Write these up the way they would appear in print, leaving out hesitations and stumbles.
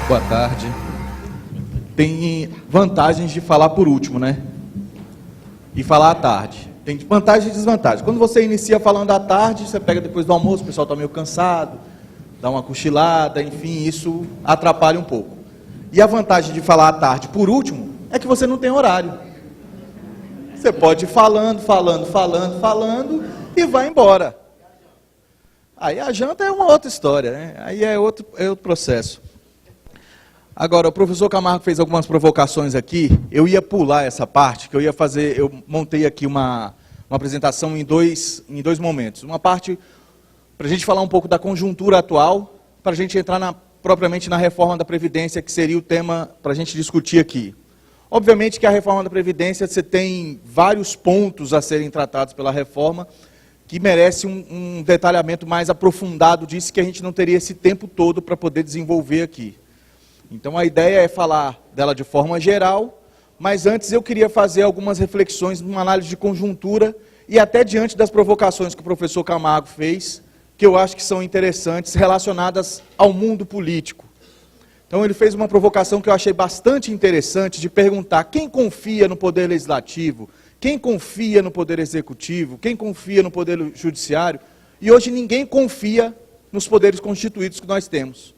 Boa tarde. Tem vantagens de falar por último, né? E falar à tarde. Tem vantagens e desvantagens. Quando você inicia falando à tarde, você pega depois do almoço, o pessoal está meio cansado, dá uma cochilada, enfim, isso atrapalha um pouco. E a vantagem de falar à tarde por último é que você não tem horário. Você pode ir falando e vai embora. Aí a janta é uma outra história, né? Aí é outro processo. Agora, o professor Camargo fez algumas provocações aqui, eu ia pular essa parte, que eu montei aqui uma apresentação em dois momentos. Uma parte para a gente falar um pouco da conjuntura atual, para a gente entrar propriamente na reforma da Previdência, que seria o tema para a gente discutir aqui. Obviamente que a reforma da Previdência, você tem vários pontos a serem tratados pela reforma, que merece um detalhamento mais aprofundado disso, que a gente não teria esse tempo todo para poder desenvolver aqui. Então a ideia é falar dela de forma geral, mas antes eu queria fazer algumas reflexões, uma análise de conjuntura, e até diante das provocações que o professor Camargo fez, que eu acho que são interessantes, relacionadas ao mundo político. Então ele fez uma provocação que eu achei bastante interessante, de perguntar quem confia no Poder Legislativo, quem confia no Poder Executivo, quem confia no Poder Judiciário, e hoje ninguém confia nos poderes constituídos que nós temos.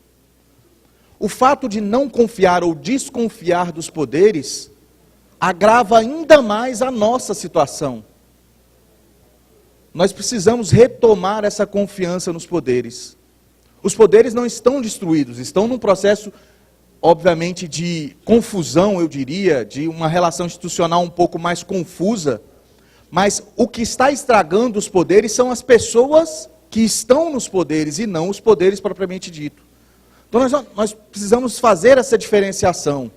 O fato de não confiar ou desconfiar dos poderes agrava ainda mais a nossa situação. Nós precisamos retomar essa confiança nos poderes. Os poderes não estão destruídos, estão num processo, obviamente, de confusão, eu diria, de uma relação institucional um pouco mais confusa, mas o que está estragando os poderes são as pessoas que estão nos poderes e não os poderes propriamente dito. Então nós precisamos fazer essa diferenciação.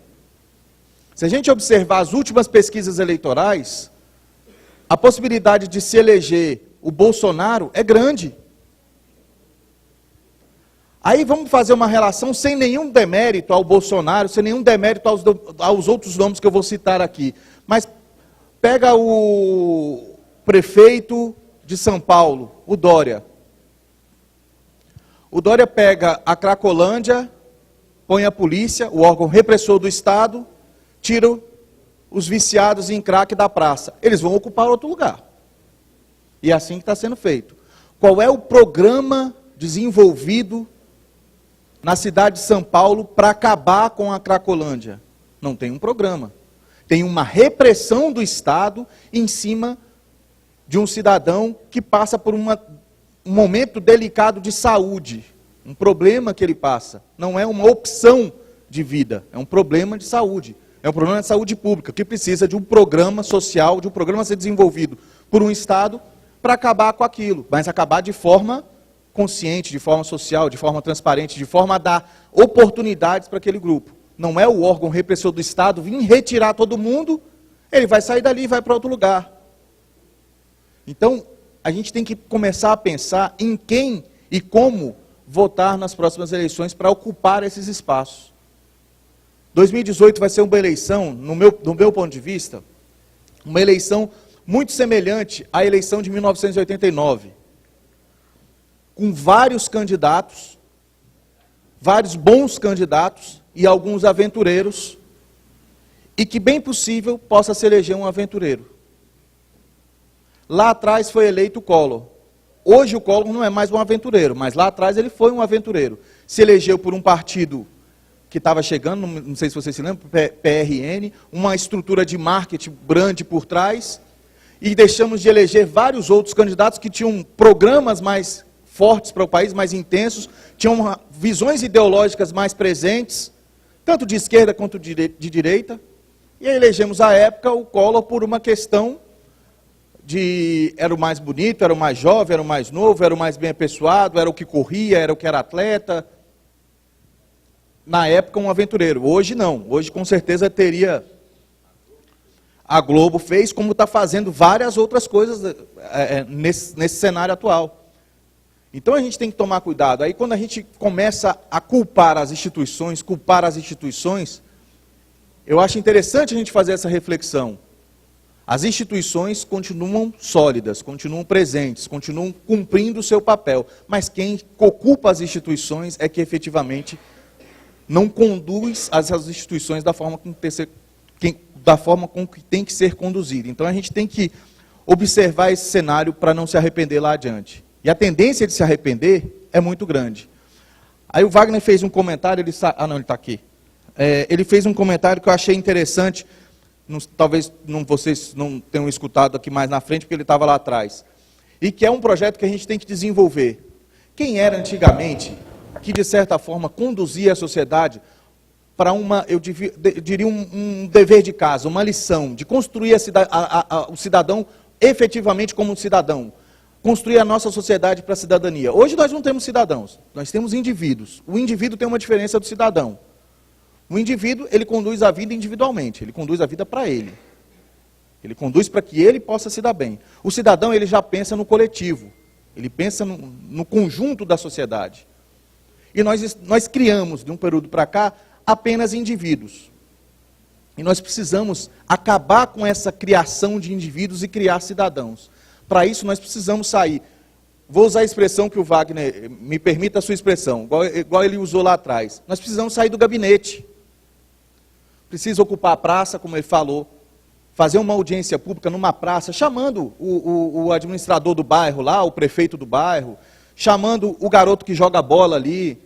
Se a gente observar as últimas pesquisas eleitorais, a possibilidade de se eleger o Bolsonaro é grande. Aí vamos fazer uma relação sem nenhum demérito ao Bolsonaro, sem nenhum demérito aos outros nomes que eu vou citar aqui. Mas pega o prefeito de São Paulo, o Dória. O Dória pega a Cracolândia, põe a polícia, o órgão repressor do Estado, tira os viciados em crack da praça. Eles vão ocupar outro lugar. E é assim que está sendo feito. Qual é o programa desenvolvido na cidade de São Paulo para acabar com a Cracolândia? Não tem um programa. Tem uma repressão do Estado em cima de um cidadão que passa por um momento delicado de saúde. Um problema que ele passa. Não é uma opção de vida, é um problema de saúde. É um problema de saúde pública, que precisa de um programa social, de um programa a ser desenvolvido por um Estado para acabar com aquilo. Mas acabar de forma consciente, de forma social, de forma transparente, de forma a dar oportunidades para aquele grupo. Não é o órgão repressor do Estado vir retirar todo mundo, ele vai sair dali e vai para outro lugar. Então, a gente tem que começar a pensar em quem e como votar nas próximas eleições para ocupar esses espaços. 2018 vai ser uma eleição, no meu ponto de vista, uma eleição muito semelhante à eleição de 1989. Com vários candidatos, vários bons candidatos e alguns aventureiros, e que bem possível possa se eleger um aventureiro. Lá atrás foi eleito o Collor. Hoje o Collor não é mais um aventureiro, mas lá atrás ele foi um aventureiro. Se elegeu por um partido que estava chegando, não sei se vocês se lembram, PRN, uma estrutura de marketing grande por trás, e deixamos de eleger vários outros candidatos que tinham programas mais fortes para o país, mais intensos, tinham visões ideológicas mais presentes, tanto de esquerda quanto de direita, e aí elegemos à época o Collor por uma questão era o mais bonito, era o mais jovem, era o mais novo, era o mais bem apessoado, era o que corria, era o que era atleta. Na época, um aventureiro. Hoje não. Hoje, com certeza, teria... A Globo fez, como está fazendo várias outras coisas nesse cenário atual. Então, a gente tem que tomar cuidado. Aí, quando a gente começa a culpar as instituições, eu acho interessante a gente fazer essa reflexão. As instituições continuam sólidas, continuam presentes, continuam cumprindo o seu papel, mas quem ocupa as instituições é que efetivamente não conduz essas instituições da forma com que tem que ser conduzida. Então a gente tem que observar esse cenário para não se arrepender lá adiante. E a tendência de se arrepender é muito grande. Aí o Wagner fez um comentário, ele está aqui. Ele fez um comentário que eu achei interessante, talvez vocês não tenham escutado aqui mais na frente, porque ele estava lá atrás. E que é um projeto que a gente tem que desenvolver. Quem era antigamente, que de certa forma conduzia a sociedade para eu diria um dever de casa, uma lição, de construir o cidadão efetivamente como um cidadão. Construir a nossa sociedade para a cidadania. Hoje nós não temos cidadãos, nós temos indivíduos. O indivíduo tem uma diferença do cidadão. O indivíduo, ele conduz a vida individualmente, ele conduz a vida para ele. Ele conduz para que ele possa se dar bem. O cidadão, ele já pensa no coletivo, ele pensa no conjunto da sociedade. E nós criamos, de um período para cá, apenas indivíduos. E nós precisamos acabar com essa criação de indivíduos e criar cidadãos. Para isso, nós precisamos sair. Vou usar a expressão que o Wagner, me permita a sua expressão, igual ele usou lá atrás. Nós precisamos sair do gabinete. Precisa ocupar a praça, como ele falou, fazer uma audiência pública numa praça, chamando o administrador do bairro lá, o prefeito do bairro, chamando o garoto que joga bola ali,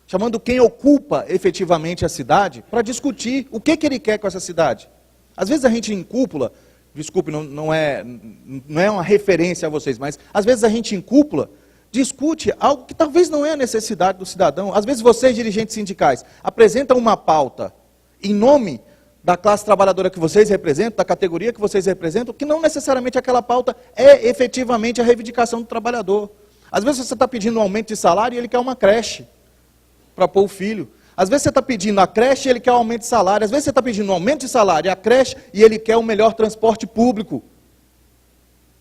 chamando quem ocupa efetivamente a cidade, para discutir o que ele quer com essa cidade. Às vezes a gente em cúpula, desculpe, não é uma referência a vocês, mas às vezes a gente em cúpula discute algo que talvez não é a necessidade do cidadão. Às vezes vocês, dirigentes sindicais, apresentam uma pauta em nome da classe trabalhadora que vocês representam, da categoria que vocês representam, que não necessariamente aquela pauta é efetivamente a reivindicação do trabalhador. Às vezes você está pedindo um aumento de salário e ele quer uma creche para pôr o filho. Às vezes você está pedindo a creche e ele quer um aumento de salário. Às vezes você está pedindo um aumento de salário e a creche e ele quer um melhor transporte público.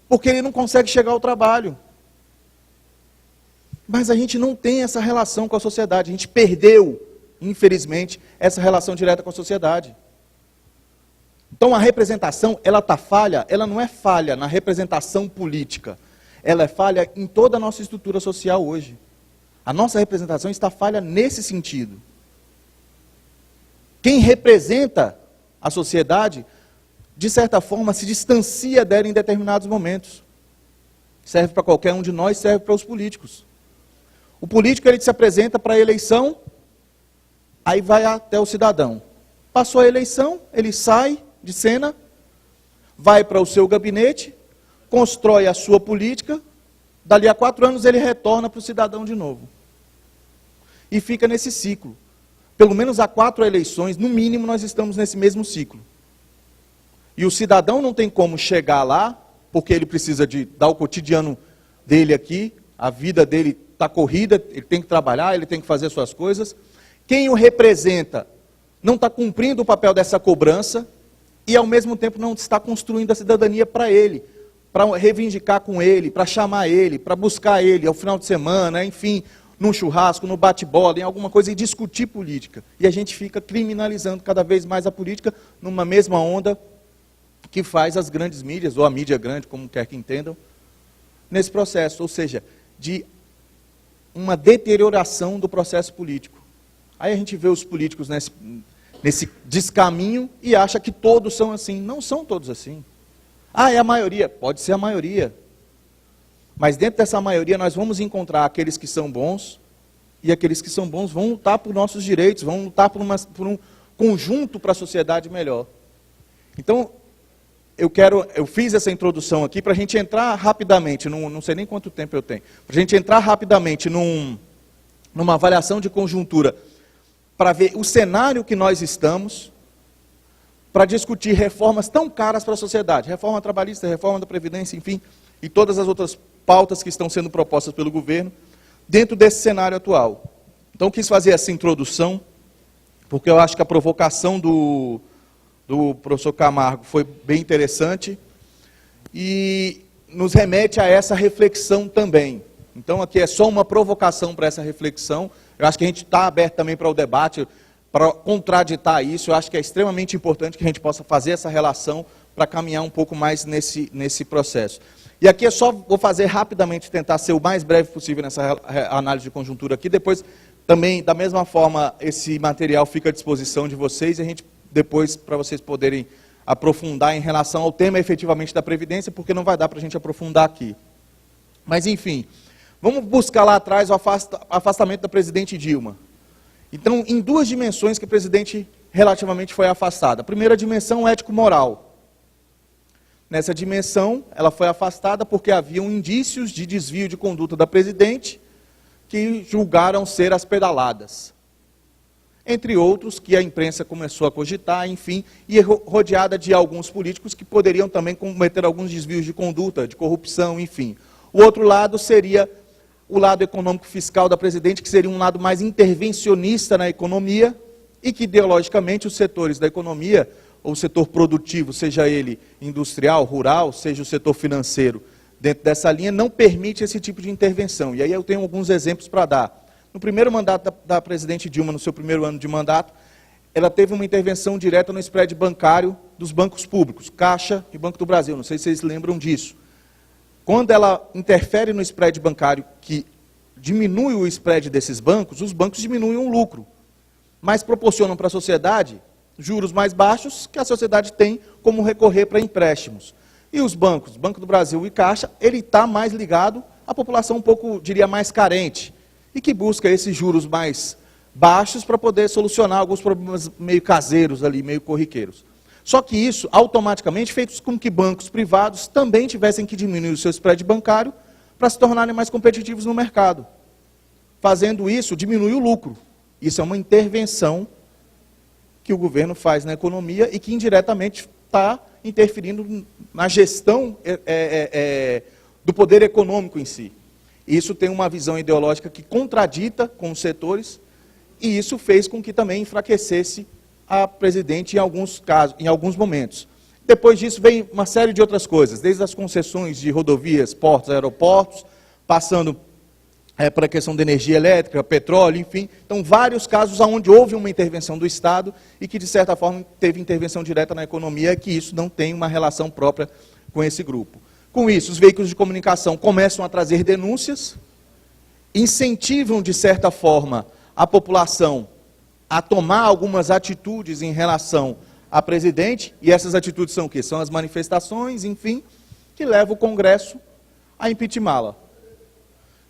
Porque ele não consegue chegar ao trabalho. Mas a gente não tem essa relação com a sociedade. A gente perdeu, infelizmente, essa relação direta com a sociedade. Então a representação, ela está falha, ela não é falha na representação política. Ela é falha em toda a nossa estrutura social hoje. A nossa representação está falha nesse sentido. Quem representa a sociedade, de certa forma, se distancia dela em determinados momentos. Serve para qualquer um de nós, serve para os políticos. O político, ele se apresenta para a eleição, aí vai até o cidadão. Passou a eleição, ele sai de cena, vai para o seu gabinete, constrói a sua política, dali a 4 anos ele retorna para o cidadão de novo. E fica nesse ciclo. Pelo menos há 4 eleições, no mínimo, nós estamos nesse mesmo ciclo. E o cidadão não tem como chegar lá, porque ele precisa dar o cotidiano dele aqui, a vida dele está corrida, ele tem que trabalhar, ele tem que fazer suas coisas. Quem o representa não está cumprindo o papel dessa cobrança e, ao mesmo tempo, não está construindo a cidadania para ele, para reivindicar com ele, para chamar ele, para buscar ele ao final de semana, enfim, num churrasco, no bate-bola, em alguma coisa, e discutir política. E a gente fica criminalizando cada vez mais a política numa mesma onda que faz as grandes mídias, ou a mídia grande, como quer que entendam, nesse processo, ou seja, de uma deterioração do processo político. Aí a gente vê os políticos nesse descaminho e acha que todos são assim. Não são todos assim. Ah, é a maioria. Pode ser a maioria. Mas dentro dessa maioria nós vamos encontrar aqueles que são bons, e aqueles que são bons vão lutar por nossos direitos, vão lutar por um conjunto para a sociedade melhor. Então, eu fiz essa introdução aqui para a gente entrar rapidamente, não sei nem quanto tempo eu tenho, para a gente entrar rapidamente numa avaliação de conjuntura, para ver o cenário que nós estamos, para discutir reformas tão caras para a sociedade, reforma trabalhista, reforma da Previdência, enfim, e todas as outras pautas que estão sendo propostas pelo governo, dentro desse cenário atual. Então, quis fazer essa introdução, porque eu acho que a provocação do professor Camargo foi bem interessante, e nos remete a essa reflexão também. Então, aqui é só uma provocação para essa reflexão. Eu acho que a gente está aberto também para o debate, para contraditar isso. Eu acho que é extremamente importante que a gente possa fazer essa relação para caminhar um pouco mais nesse processo. E aqui vou fazer rapidamente, tentar ser o mais breve possível nessa análise de conjuntura aqui, depois Também, da mesma forma, esse material fica à disposição de vocês, e a gente depois, para vocês poderem aprofundar em relação ao tema efetivamente da Previdência, porque não vai dar para a gente aprofundar aqui. Mas, enfim, vamos buscar lá atrás o afastamento da presidente Dilma. Então, em duas dimensões que a presidente relativamente foi afastada. A primeira dimensão, ético-moral. Nessa dimensão, ela foi afastada porque haviam indícios de desvio de conduta da presidente, que julgaram ser as pedaladas. Entre outros, que a imprensa começou a cogitar, enfim, e rodeada de alguns políticos que poderiam também cometer alguns desvios de conduta, de corrupção, enfim. O outro lado seria o lado econômico-fiscal da presidente, que seria um lado mais intervencionista na economia, e que ideologicamente os setores da economia, ou o setor produtivo, seja ele industrial, rural, seja o setor financeiro, dentro dessa linha, não permite esse tipo de intervenção. E aí eu tenho alguns exemplos para dar. No primeiro mandato da presidente Dilma, no seu primeiro ano de mandato, ela teve uma intervenção direta no spread bancário dos bancos públicos, Caixa e Banco do Brasil, não sei se vocês lembram disso. Quando ela interfere no spread bancário, que diminui o spread desses bancos, os bancos diminuem o lucro, mas proporcionam para a sociedade juros mais baixos que a sociedade tem como recorrer para empréstimos. E os bancos, Banco do Brasil e Caixa, ele está mais ligado à população um pouco, diria, mais carente, e que busca esses juros mais baixos para poder solucionar alguns problemas meio caseiros ali, meio corriqueiros. Só que isso, automaticamente, fez com que bancos privados também tivessem que diminuir o seu spread bancário para se tornarem mais competitivos no mercado. Fazendo isso, diminui o lucro. Isso é uma intervenção que o governo faz na economia e que indiretamente está interferindo na gestão do poder econômico em si. Isso tem uma visão ideológica que contradita com os setores, e isso fez com que também enfraquecesse a presidente em alguns casos, em alguns momentos. Depois disso vem uma série de outras coisas, desde as concessões de rodovias, portos, aeroportos, passando para a questão da energia elétrica, petróleo, enfim. Então, vários casos onde houve uma intervenção do Estado e que, de certa forma, teve intervenção direta na economia, que isso não tem uma relação própria com esse grupo. Com isso, os veículos de comunicação começam a trazer denúncias, incentivam, de certa forma, a população a tomar algumas atitudes em relação à presidente, e essas atitudes são o quê? São as manifestações, enfim, que levam o Congresso a impeachá-la.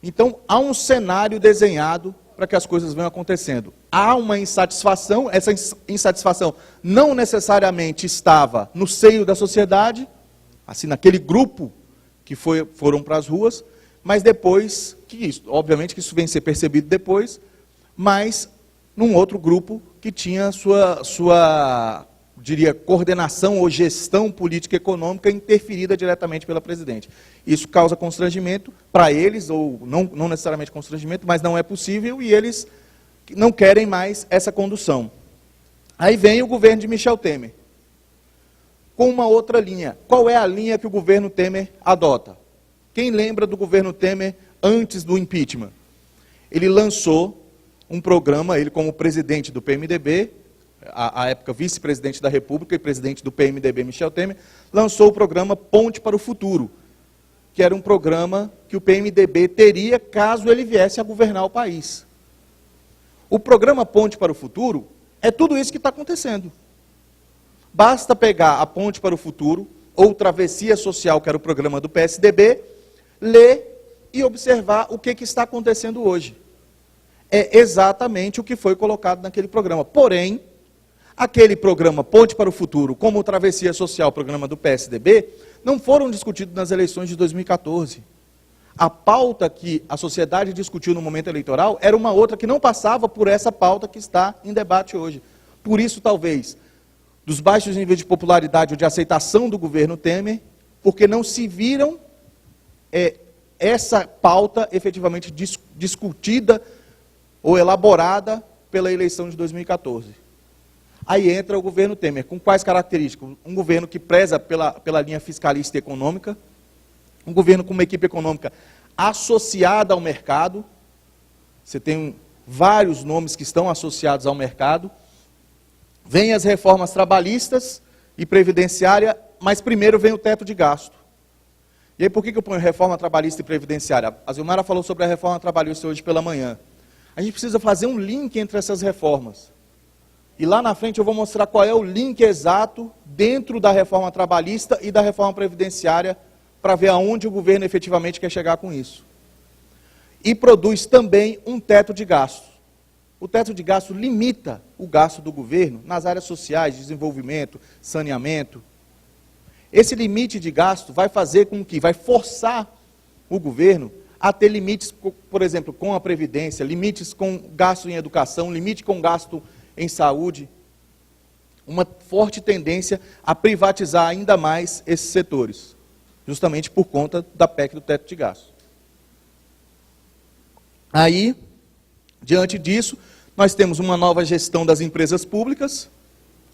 Então, há um cenário desenhado para que as coisas venham acontecendo. Há uma insatisfação, essa insatisfação não necessariamente estava no seio da sociedade, assim, naquele grupo que foram para as ruas, mas depois, obviamente que isso vem a ser percebido depois, mas num outro grupo que tinha sua diria, coordenação ou gestão política econômica interferida diretamente pela presidente. Isso causa constrangimento para eles, ou não necessariamente constrangimento, mas não é possível, e eles não querem mais essa condução. Aí vem o governo de Michel Temer, com uma outra linha. Qual é a linha que o governo Temer adota? Quem lembra do governo Temer antes do impeachment? Ele lançou um programa, ele como presidente do PMDB, à época vice-presidente da República e presidente do PMDB, Michel Temer, lançou o programa Ponte para o Futuro, que era um programa que o PMDB teria caso ele viesse a governar o país. O programa Ponte para o Futuro é tudo isso que está acontecendo. Basta pegar a Ponte para o Futuro, ou Travessia Social, que era o programa do PSDB, ler e observar o que está acontecendo hoje. É exatamente o que foi colocado naquele programa. Porém, aquele programa Ponte para o Futuro, como o Travessia Social, programa do PSDB, não foram discutidos nas eleições de 2014. A pauta que a sociedade discutiu no momento eleitoral era uma outra que não passava por essa pauta que está em debate hoje. Por isso, talvez, dos baixos níveis de popularidade ou de aceitação do governo Temer, porque não se viram essa pauta efetivamente discutida ou elaborada pela eleição de 2014. Aí entra o governo Temer, com quais características? Um governo que preza pela linha fiscalista e econômica, um governo com uma equipe econômica associada ao mercado, você tem vários nomes que estão associados ao mercado, vem as reformas trabalhistas e previdenciária, mas primeiro vem o teto de gasto. E aí por que eu ponho reforma trabalhista e previdenciária? A Zilmara falou sobre a reforma trabalhista hoje pela manhã. A gente precisa fazer um link entre essas reformas. E lá na frente eu vou mostrar qual é o link exato dentro da reforma trabalhista e da reforma previdenciária, para ver aonde o governo efetivamente quer chegar com isso. E produz também um teto de gastos. O teto de gasto limita o gasto do governo nas áreas sociais, desenvolvimento, saneamento. Esse limite de gasto vai fazer com que, vai forçar o governo a ter limites, por exemplo, com a Previdência, limites com gasto em educação, limite com gasto em saúde. Uma forte tendência a privatizar ainda mais esses setores, justamente por conta da PEC do teto de gasto. Aí, diante disso, nós temos uma nova gestão das empresas públicas,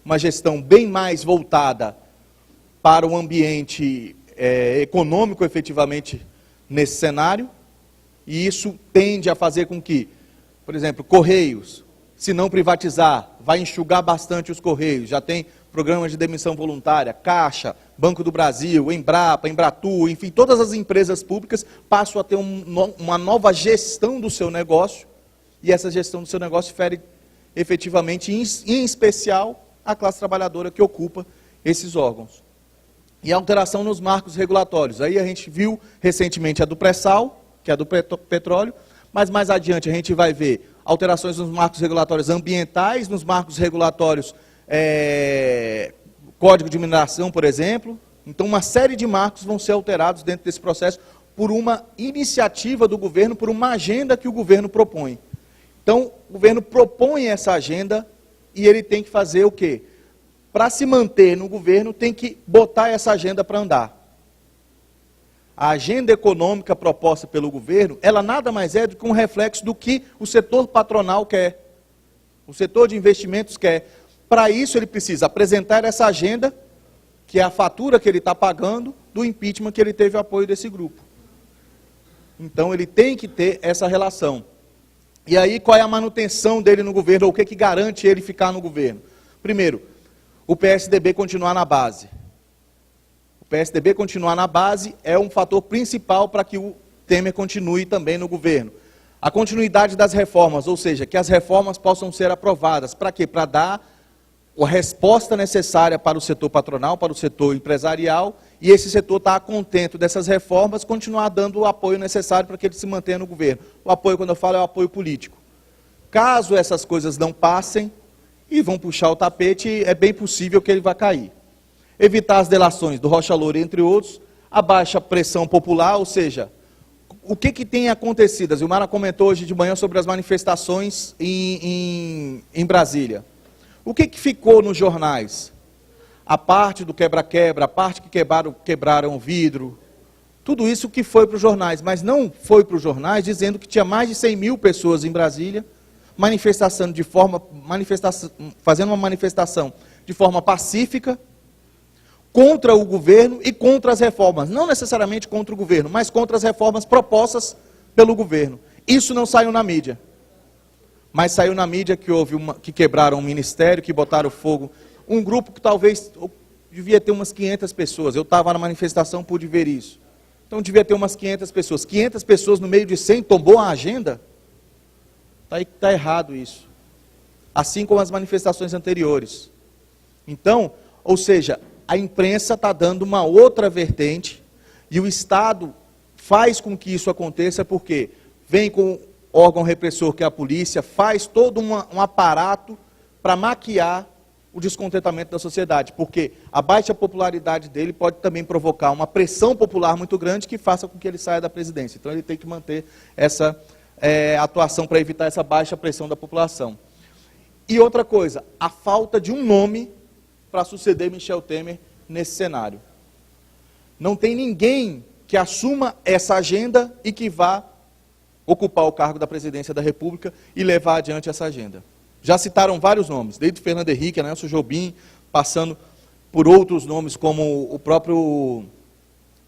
uma gestão bem mais voltada para o ambiente econômico, efetivamente, nesse cenário, e isso tende a fazer com que, por exemplo, Correios, se não privatizar, vai enxugar bastante os Correios, já tem programas de demissão voluntária, Caixa, Banco do Brasil, Embrapa, Embratur, enfim, todas as empresas públicas passam a ter uma nova gestão do seu negócio, e essa gestão do seu negócio fere efetivamente, em especial, a classe trabalhadora que ocupa esses órgãos. E a alteração nos marcos regulatórios. Aí a gente viu recentemente a do pré-sal, que é a do petróleo, mas mais adiante a gente vai ver alterações nos marcos regulatórios ambientais, nos marcos regulatórios Código de Mineração, por exemplo. Então, uma série de marcos vão ser alterados dentro desse processo por uma iniciativa do governo, por uma agenda que o governo propõe. Então, o governo propõe essa agenda e ele tem que fazer o quê? Para se manter no governo, tem que botar essa agenda para andar. A agenda econômica proposta pelo governo, ela nada mais é do que um reflexo do que o setor patronal quer, o setor de investimentos quer. Para isso, ele precisa apresentar essa agenda, que é a fatura que ele está pagando do impeachment que ele teve o apoio desse grupo. Então, ele tem que ter essa relação. E aí, qual é a manutenção dele no governo, ou o que garante ele ficar no governo? Primeiro, o PSDB continuar na base. O PSDB continuar na base é um fator principal para que o Temer continue também no governo. A continuidade das reformas, ou seja, que as reformas possam ser aprovadas. Para quê? Para dar a resposta necessária para o setor patronal, para o setor empresarial, e esse setor está contento dessas reformas, continuar dando o apoio necessário para que ele se mantenha no governo. O apoio, quando eu falo, é o apoio político. Caso essas coisas não passem, e vão puxar o tapete, é bem possível que ele vá cair. Evitar as delações do Rocha Loura, entre outros, a baixa pressão popular, ou seja, o que tem acontecido? A Zilmara comentou hoje de manhã sobre as manifestações em Brasília. O que ficou nos jornais? A parte do quebra-quebra, a parte que quebraram o vidro, tudo isso que foi para os jornais, mas não foi para os jornais dizendo que tinha mais de 100 mil pessoas em Brasília, fazendo uma manifestação de forma pacífica, contra o governo e contra as reformas. Não necessariamente contra o governo, mas contra as reformas propostas pelo governo. Isso não saiu na mídia. Mas saiu na mídia que que quebraram um ministério, que botaram fogo. Um grupo que talvez devia ter umas 500 pessoas. Eu estava na manifestação, pude ver isso. Então devia ter umas 500 pessoas. 500 pessoas no meio de 100 tombou a agenda? Está errado isso. Assim como as manifestações anteriores. Então, ou seja, a imprensa está dando uma outra vertente e o Estado faz com que isso aconteça porque vem com o órgão repressor, que é a polícia, faz todo um aparato para maquiar o descontentamento da sociedade, porque a baixa popularidade dele pode também provocar uma pressão popular muito grande que faça com que ele saia da presidência. Então ele tem que manter essa atuação para evitar essa baixa pressão da população. E outra coisa, a falta de um nome para suceder Michel Temer nesse cenário. Não tem ninguém que assuma essa agenda e que vá ocupar o cargo da presidência da República e levar adiante essa agenda. Já citaram vários nomes, desde Fernando Henrique, Nelson Jobim, passando por outros nomes, como o próprio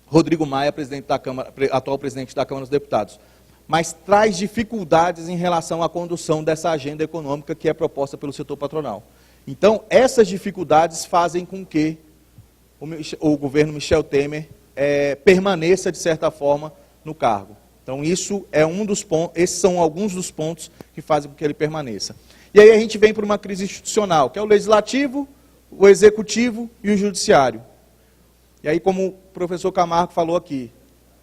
Rodrigo Maia, presidente da Câmara, atual presidente da Câmara dos Deputados. Mas traz dificuldades em relação à condução dessa agenda econômica que é proposta pelo setor patronal. Então, essas dificuldades fazem com que o governo Michel Temer permaneça, de certa forma, no cargo. Então isso é um dos pontos, esses são alguns dos pontos que fazem com que ele permaneça. E aí a gente vem para uma crise institucional, que é o legislativo, o executivo e o judiciário. E aí, como o professor Camargo falou aqui,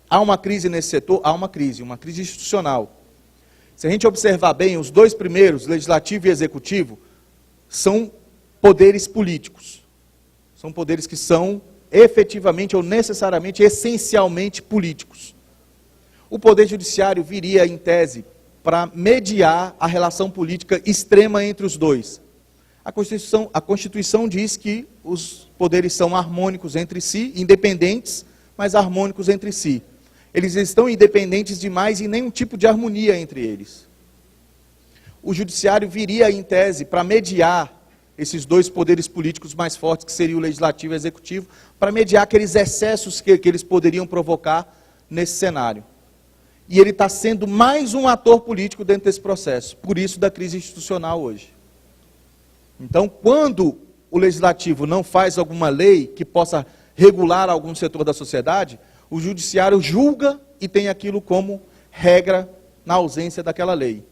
há uma crise nesse setor? Há uma crise institucional. Se a gente observar bem, os dois primeiros, legislativo e executivo, são poderes políticos. São poderes que são efetivamente ou necessariamente, essencialmente políticos. O Poder Judiciário viria, em tese, para mediar a relação política extrema entre os dois. A Constituição diz que os poderes são harmônicos entre si, independentes, mas harmônicos entre si. Eles estão independentes demais e nenhum tipo de harmonia entre eles. O Judiciário viria, em tese, para mediar esses dois poderes políticos mais fortes, que seria o Legislativo e o Executivo, para mediar aqueles excessos que eles poderiam provocar nesse cenário. E ele está sendo mais um ator político dentro desse processo, por isso da crise institucional hoje. Então, quando o Legislativo não faz alguma lei que possa regular algum setor da sociedade, o Judiciário julga e tem aquilo como regra na ausência daquela lei.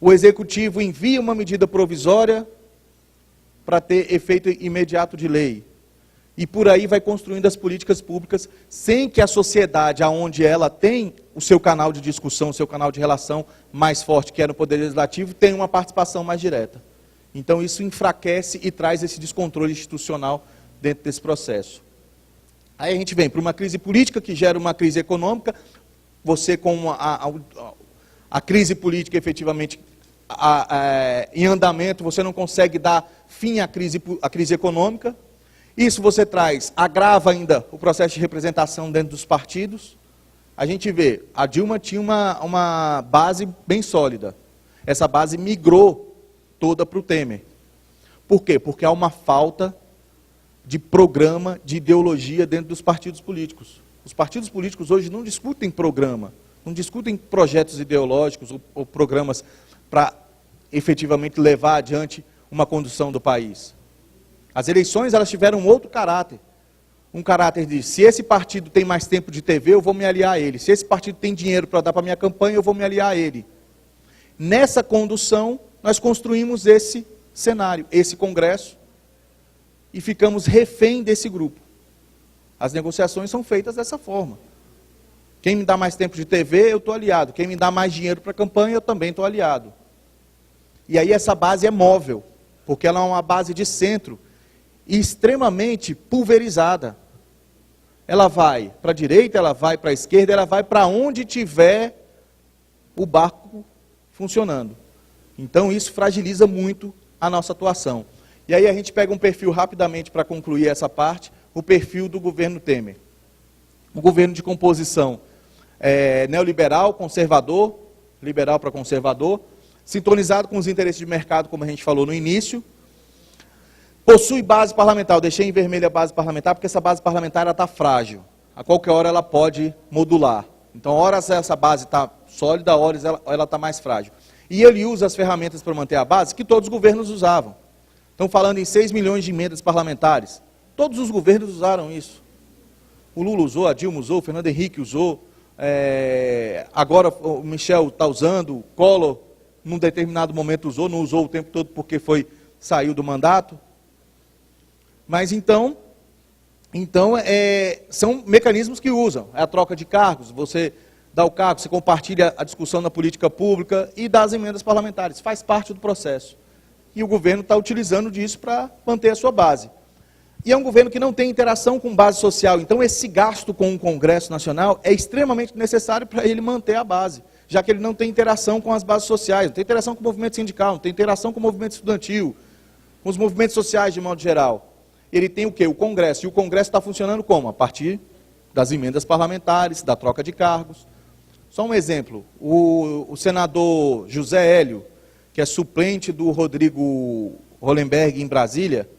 O Executivo envia uma medida provisória para ter efeito imediato de lei. E por aí vai construindo as políticas públicas, sem que a sociedade, aonde ela tem o seu canal de discussão, o seu canal de relação mais forte, que é no Poder Legislativo, tenha uma participação mais direta. Então isso enfraquece e traz esse descontrole institucional dentro desse processo. Aí a gente vem para uma crise política que gera uma crise econômica. Você, com a crise política efetivamente em andamento, você não consegue dar fim à crise econômica. Isso você traz, agrava ainda o processo de representação dentro dos partidos. A gente vê, a Dilma tinha uma base bem sólida. Essa base migrou toda para o Temer. Por quê? Porque há uma falta de programa, de ideologia dentro dos partidos políticos. Os partidos políticos hoje não discutem programa, não discutem projetos ideológicos ou programas para efetivamente levar adiante uma condução do país. As eleições, elas tiveram um outro caráter. Um caráter de, se esse partido tem mais tempo de TV, eu vou me aliar a ele. Se esse partido tem dinheiro para dar para a minha campanha, eu vou me aliar a ele. Nessa condução, nós construímos esse cenário, esse Congresso, e ficamos refém desse grupo. As negociações são feitas dessa forma. Quem me dá mais tempo de TV, eu estou aliado. Quem me dá mais dinheiro para a campanha, eu também estou aliado. E aí essa base é móvel, porque ela é uma base de centro, e extremamente pulverizada. Ela vai para a direita, ela vai para a esquerda, ela vai para onde tiver o barco funcionando. Então isso fragiliza muito a nossa atuação. E aí a gente pega um perfil rapidamente para concluir essa parte, o perfil do governo Temer. Um governo de composição neoliberal, conservador, liberal para conservador, sintonizado com os interesses de mercado, como a gente falou no início. Possui base parlamentar, eu deixei em vermelho a base parlamentar, porque essa base parlamentar está frágil. A qualquer hora ela pode modular. Então, horas essa base está sólida, horas ela está mais frágil. E ele usa as ferramentas para manter a base que todos os governos usavam. Estão falando em 6 milhões de emendas parlamentares. Todos os governos usaram isso. O Lula usou, a Dilma usou, o Fernando Henrique usou, agora o Michel está usando, o Collor, num determinado momento usou, não usou o tempo todo porque saiu do mandato. Mas então são mecanismos que usam. É a troca de cargos, você dá o cargo, você compartilha a discussão na política pública e dá as emendas parlamentares. Faz parte do processo. E o governo está utilizando disso para manter a sua base. E é um governo que não tem interação com base social. Então esse gasto com o Congresso Nacional é extremamente necessário para ele manter a base, já que ele não tem interação com as bases sociais, não tem interação com o movimento sindical, não tem interação com o movimento estudantil, com os movimentos sociais de modo geral. Ele tem o quê? O Congresso. E o Congresso está funcionando como? A partir das emendas parlamentares, da troca de cargos. Só um exemplo. O senador José Hélio, que é suplente do Rodrigo Hollenberg em Brasília,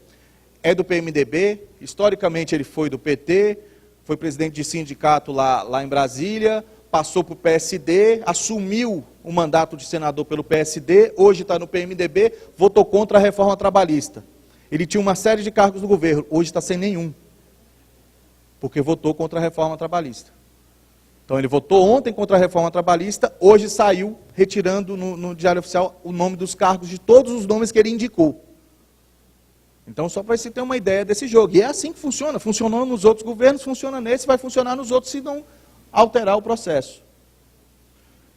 é do PMDB. Historicamente ele foi do PT, foi presidente de sindicato lá em Brasília, passou para o PSD, assumiu o mandato de senador pelo PSD, hoje está no PMDB, votou contra a reforma trabalhista. Ele tinha uma série de cargos no governo, hoje está sem nenhum, porque votou contra a reforma trabalhista. Então ele votou ontem contra a reforma trabalhista, hoje saiu retirando no Diário Oficial o nome dos cargos de todos os nomes que ele indicou. Então só para você ter uma ideia desse jogo. E é assim que funciona. Funcionou nos outros governos, funciona nesse, vai funcionar nos outros se não alterar o processo.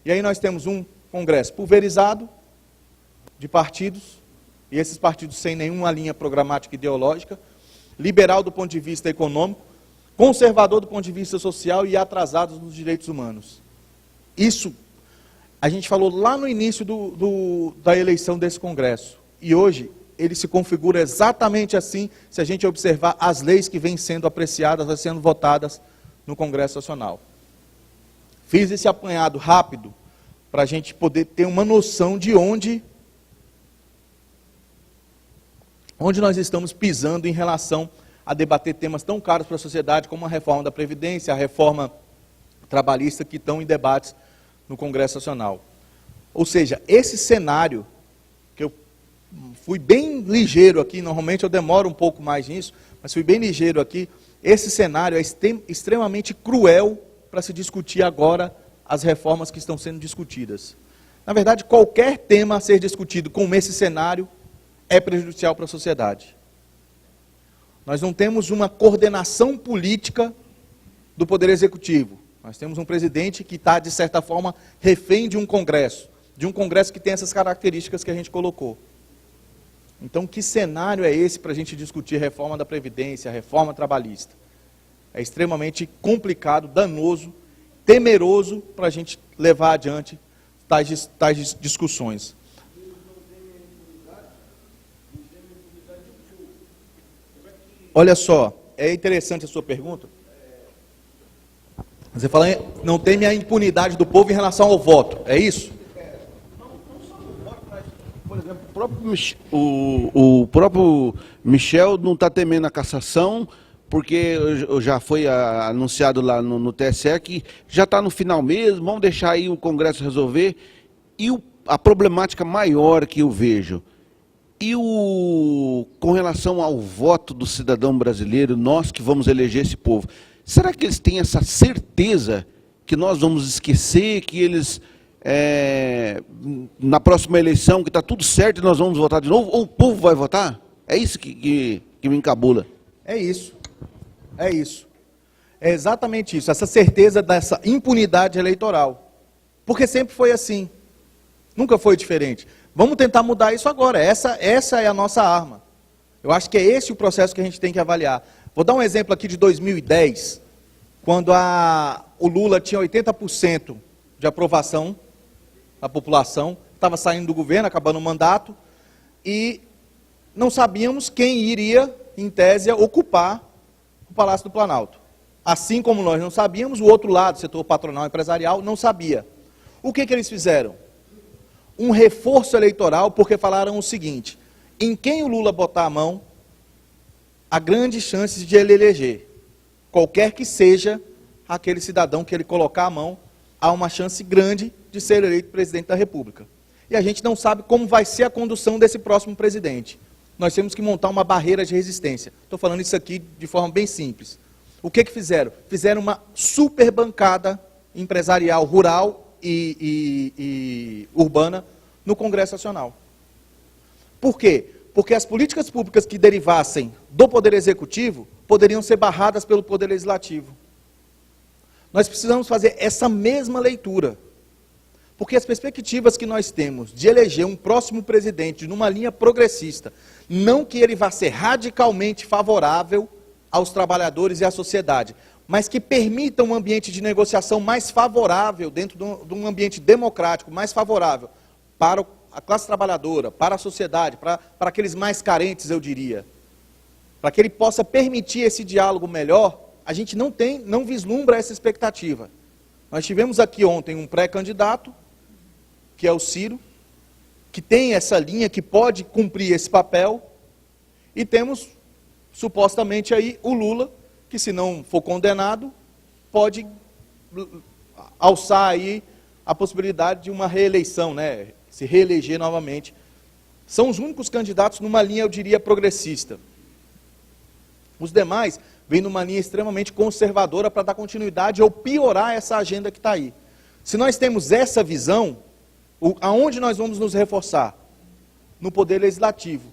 E aí nós temos um Congresso pulverizado de partidos, e esses partidos sem nenhuma linha programática ideológica, liberal do ponto de vista econômico, conservador do ponto de vista social e atrasados nos direitos humanos. Isso, a gente falou lá no início da eleição desse Congresso. E hoje, ele se configura exatamente assim, se a gente observar as leis que vêm sendo apreciadas, sendo votadas no Congresso Nacional. Fiz esse apanhado rápido, para a gente poder ter uma noção de onde nós estamos pisando em relação a debater temas tão caros para a sociedade como a reforma da Previdência, a reforma trabalhista que estão em debates no Congresso Nacional. Ou seja, esse cenário, que eu fui bem ligeiro aqui, normalmente eu demoro um pouco mais nisso, mas fui bem ligeiro aqui, esse cenário é extremamente cruel para se discutir agora as reformas que estão sendo discutidas. Na verdade, qualquer tema a ser discutido com esse cenário é prejudicial para a sociedade. Nós não temos uma coordenação política do Poder Executivo. Nós temos um presidente que está, de certa forma, refém de um Congresso que tem essas características que a gente colocou. Então, que cenário é esse para a gente discutir reforma da Previdência, reforma trabalhista? É extremamente complicado, danoso, temeroso para a gente levar adiante tais discussões. Olha só, é interessante a sua pergunta. Você fala, não teme a impunidade do povo em relação ao voto, é isso? Não só o voto, mas, por exemplo, o próprio Michel não está temendo a cassação, porque já foi anunciado lá no TSE que já está no final mesmo, vamos deixar aí o Congresso resolver. E a problemática maior que eu vejo, com relação ao voto do cidadão brasileiro, nós que vamos eleger esse povo, será que eles têm essa certeza que nós vamos esquecer, que eles, na próxima eleição, que está tudo certo e nós vamos votar de novo? Ou o povo vai votar? É isso que me encabula. É isso. É isso. É exatamente isso. Essa certeza dessa impunidade eleitoral. Porque sempre foi assim. Nunca foi diferente. Vamos tentar mudar isso agora. Essa é a nossa arma. Eu acho que é esse o processo que a gente tem que avaliar. Vou dar um exemplo aqui de 2010, quando o Lula tinha 80% de aprovação da população, estava saindo do governo, acabando o mandato, e não sabíamos quem iria, em tese, ocupar o Palácio do Planalto. Assim como nós não sabíamos, o outro lado, o setor patronal e empresarial, não sabia. O que eles fizeram? Um reforço eleitoral, porque falaram o seguinte: em quem o Lula botar a mão, há grandes chances de ele eleger. Qualquer que seja aquele cidadão que ele colocar a mão, há uma chance grande de ser eleito presidente da República. E a gente não sabe como vai ser a condução desse próximo presidente. Nós temos que montar uma barreira de resistência. Estou falando isso aqui de forma bem simples. O que fizeram? Fizeram uma super bancada empresarial rural e urbana no Congresso Nacional. Por quê? Porque as políticas públicas que derivassem do Poder Executivo poderiam ser barradas pelo Poder Legislativo. Nós precisamos fazer essa mesma leitura. Porque as perspectivas que nós temos de eleger um próximo presidente numa linha progressista, não que ele vá ser radicalmente favorável aos trabalhadores e à sociedade, mas que permita um ambiente de negociação mais favorável, dentro de um ambiente democrático, mais favorável para a classe trabalhadora, para a sociedade, para aqueles mais carentes, eu diria. Para que ele possa permitir esse diálogo melhor, a gente não vislumbra essa expectativa. Nós tivemos aqui ontem um pré-candidato, que é o Ciro, que tem essa linha, que pode cumprir esse papel, e temos, supostamente, aí o Lula, que se não for condenado, pode alçar aí a possibilidade de uma reeleição, né? Se reeleger novamente. São os únicos candidatos numa linha, eu diria, progressista. Os demais vem numa linha extremamente conservadora para dar continuidade ou piorar essa agenda que está aí. Se nós temos essa visão, aonde nós vamos nos reforçar? No Poder Legislativo.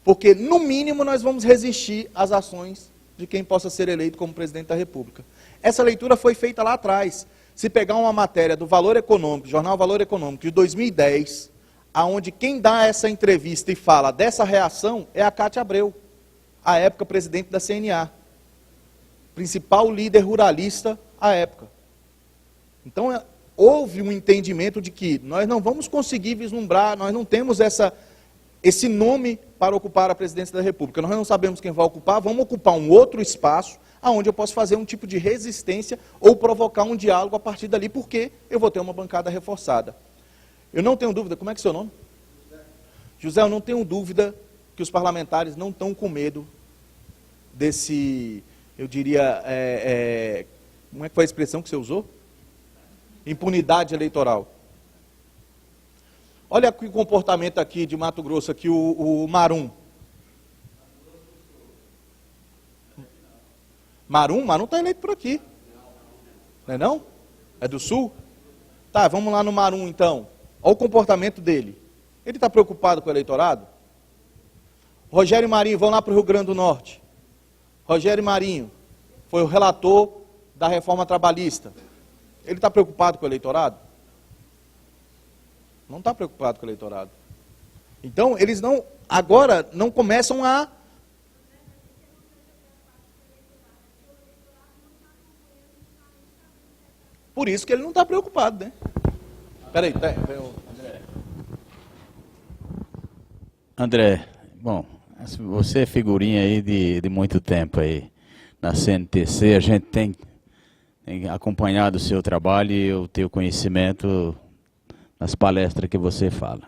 Porque, no mínimo, nós vamos resistir às ações de quem possa ser eleito como presidente da República. Essa leitura foi feita lá atrás. Se pegar uma matéria do Valor Econômico, Jornal Valor Econômico, de 2010, aonde quem dá essa entrevista e fala dessa reação é a Cátia Abreu, à época presidente da CNA. Principal líder ruralista à época. Então, houve um entendimento de que nós não vamos conseguir vislumbrar, nós não temos esse nome para ocupar a presidência da República. Nós não sabemos quem vai ocupar, vamos ocupar um outro espaço, onde eu posso fazer um tipo de resistência ou provocar um diálogo a partir dali, porque eu vou ter uma bancada reforçada. Eu não tenho dúvida, como é que é o seu nome? José, eu não tenho dúvida que os parlamentares não estão com medo desse, eu diria, como é que foi a expressão que você usou? Impunidade eleitoral. Olha o comportamento aqui de Mato Grosso, aqui o Marum. Marum está eleito por aqui. Não é não? É do Sul? Tá, vamos lá no Marum então. Olha o comportamento dele. Ele está preocupado com o eleitorado? Rogério Marinho, vão lá para o Rio Grande do Norte. Rogério Marinho foi o relator da reforma trabalhista. Ele está preocupado com o eleitorado? Não está preocupado com o eleitorado. Então, eles agora não começam a... Por isso que ele não está preocupado, né? Peraí, André, bom, você é figurinha aí de muito tempo aí na CNTC, a gente tem acompanhado o seu trabalho e o teu conhecimento nas palestras que você fala.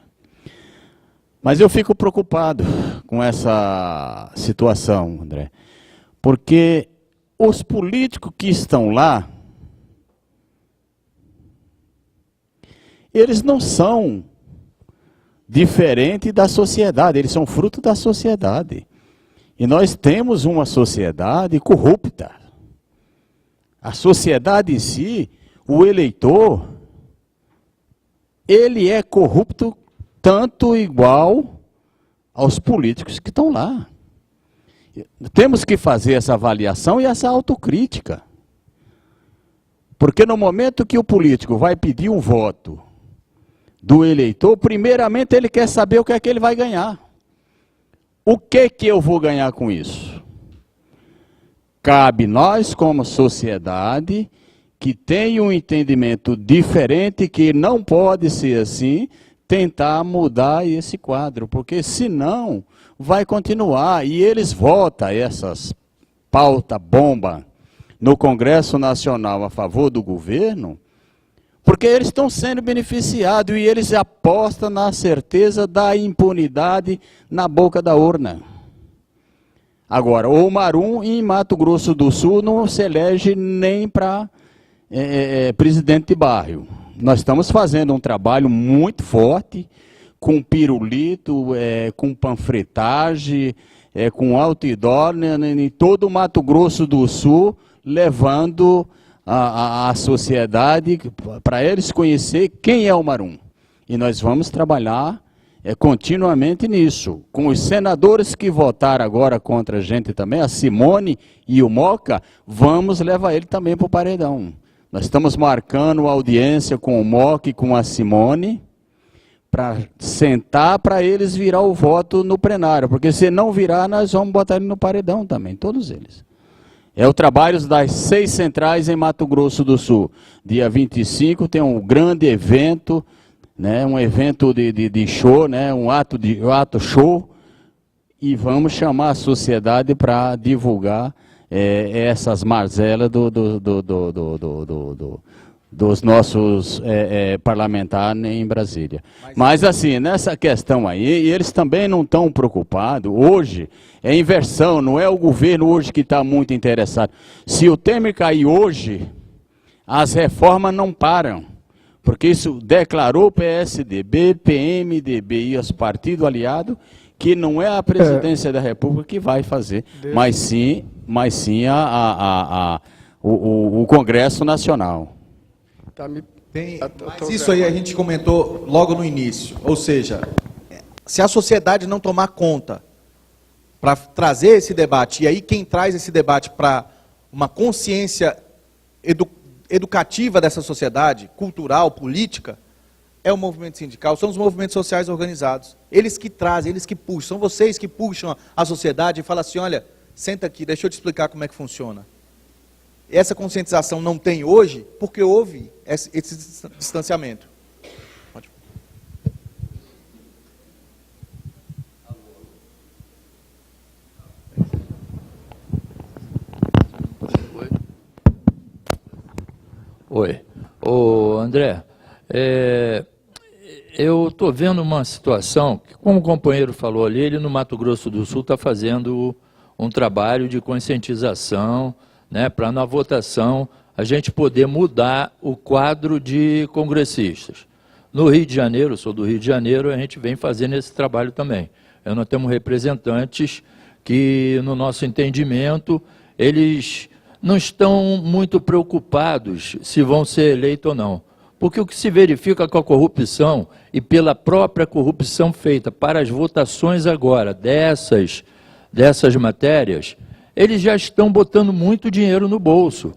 Mas eu fico preocupado com essa situação, André, porque os políticos que estão lá, eles não são diferentes da sociedade, eles são fruto da sociedade. E nós temos uma sociedade corrupta. A sociedade em si, o eleitor, ele é corrupto tanto igual aos políticos que estão lá. Temos que fazer essa avaliação e essa autocrítica. Porque no momento que o político vai pedir um voto do eleitor, primeiramente ele quer saber o que é que ele vai ganhar. O que que eu vou ganhar com isso? Cabe nós, como sociedade, que tem um entendimento diferente, que não pode ser assim, tentar mudar esse quadro, porque senão vai continuar. E eles votam essas pauta bomba no Congresso Nacional a favor do governo, porque eles estão sendo beneficiados e eles apostam na certeza da impunidade na boca da urna. Agora, o Marum em Mato Grosso do Sul não se elege nem para presidente de bairro. Nós estamos fazendo um trabalho muito forte, com pirulito, com panfletagem, com outdoor, em todo o Mato Grosso do Sul, levando a sociedade para eles conhecer quem é o Marum. E nós vamos trabalhar continuamente nisso. Com os senadores que votaram agora contra a gente também, a Simone e o Moca, vamos levar ele também para o paredão. Nós estamos marcando audiência com o Moca e com a Simone, para sentar para eles virar o voto no plenário, porque se não virar, nós vamos botar ele no paredão também, todos eles. É o trabalho das 6 centrais em Mato Grosso do Sul. Dia 25 tem um grande evento, né, um evento de show, né, um ato show, e vamos chamar a sociedade para divulgar essas mazelas dos nossos parlamentares em Brasília. Mas assim, nessa questão aí, eles também não estão preocupados. Hoje, é inversão, não é o governo hoje que está muito interessado. Se o Temer cair hoje, as reformas não param. Porque isso declarou o PSDB, PMDB e os partidos aliados que não é a presidência da República que vai fazer, mas sim o Congresso Nacional. Tá me... Mas isso aí a gente comentou logo no início. Ou seja, se a sociedade não tomar conta para trazer esse debate, e aí quem traz esse debate para uma consciência educativa dessa sociedade, cultural, política, é o movimento sindical, são os movimentos sociais organizados. Eles que trazem, eles que puxam, são vocês que puxam a sociedade e falam assim, olha, senta aqui, deixa eu te explicar como é que funciona. Essa conscientização não tem hoje porque houve esse distanciamento. Pode. Oi. Ô, André, eu estou vendo uma situação que, como o companheiro falou ali, ele no Mato Grosso do Sul está fazendo um trabalho de conscientização, né, para na votação a gente poder mudar o quadro de congressistas. No Rio de Janeiro, eu sou do Rio de Janeiro, a gente vem fazendo esse trabalho também. Nós temos representantes que, no nosso entendimento, eles não estão muito preocupados se vão ser eleitos ou não. Porque o que se verifica com a corrupção, e pela própria corrupção feita para as votações agora dessas matérias, eles já estão botando muito dinheiro no bolso.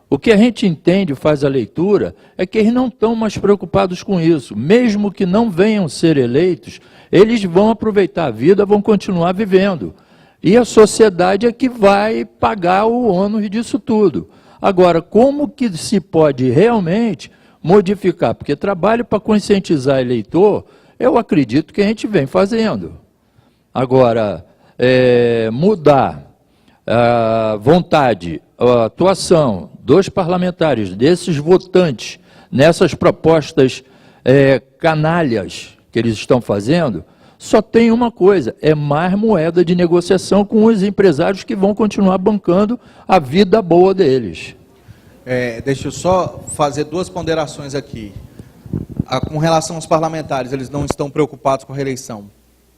O que a gente entende, faz a leitura, é que eles não estão mais preocupados com isso. Mesmo que não venham ser eleitos, eles vão aproveitar a vida, vão continuar vivendo. E a sociedade é que vai pagar o ônus disso tudo. Agora, como que se pode realmente modificar? Porque trabalho para conscientizar eleitor, eu acredito que a gente vem fazendo. Agora, mudar a vontade, a atuação dos parlamentares, desses votantes, nessas propostas canalhas que eles estão fazendo, só tem uma coisa, é mais moeda de negociação com os empresários que vão continuar bancando a vida boa deles. Deixa eu só fazer duas ponderações aqui. Com relação aos parlamentares, eles não estão preocupados com a reeleição.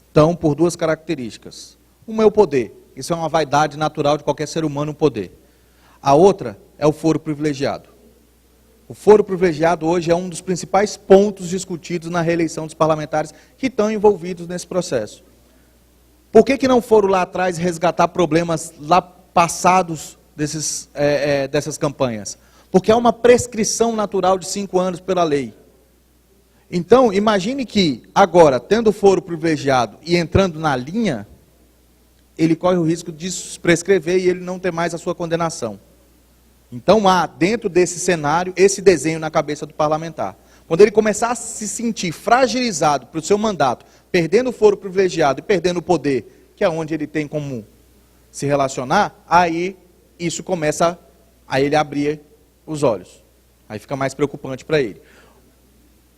Estão por duas características. Uma é o poder. Isso é uma vaidade natural de qualquer ser humano, o poder. A outra é o foro privilegiado. O foro privilegiado hoje é um dos principais pontos discutidos na reeleição dos parlamentares que estão envolvidos nesse processo. Por que não foram lá atrás resgatar problemas lá passados dessas campanhas? Porque há uma prescrição natural de 5 anos pela lei. Então, imagine que agora, tendo o foro privilegiado e entrando na linha, ele corre o risco de prescrever e ele não ter mais a sua condenação. Então há, dentro desse cenário, esse desenho na cabeça do parlamentar. Quando ele começar a se sentir fragilizado para o seu mandato, perdendo o foro privilegiado e perdendo o poder, que é onde ele tem como se relacionar, aí isso começa a ele abrir os olhos. Aí fica mais preocupante para ele.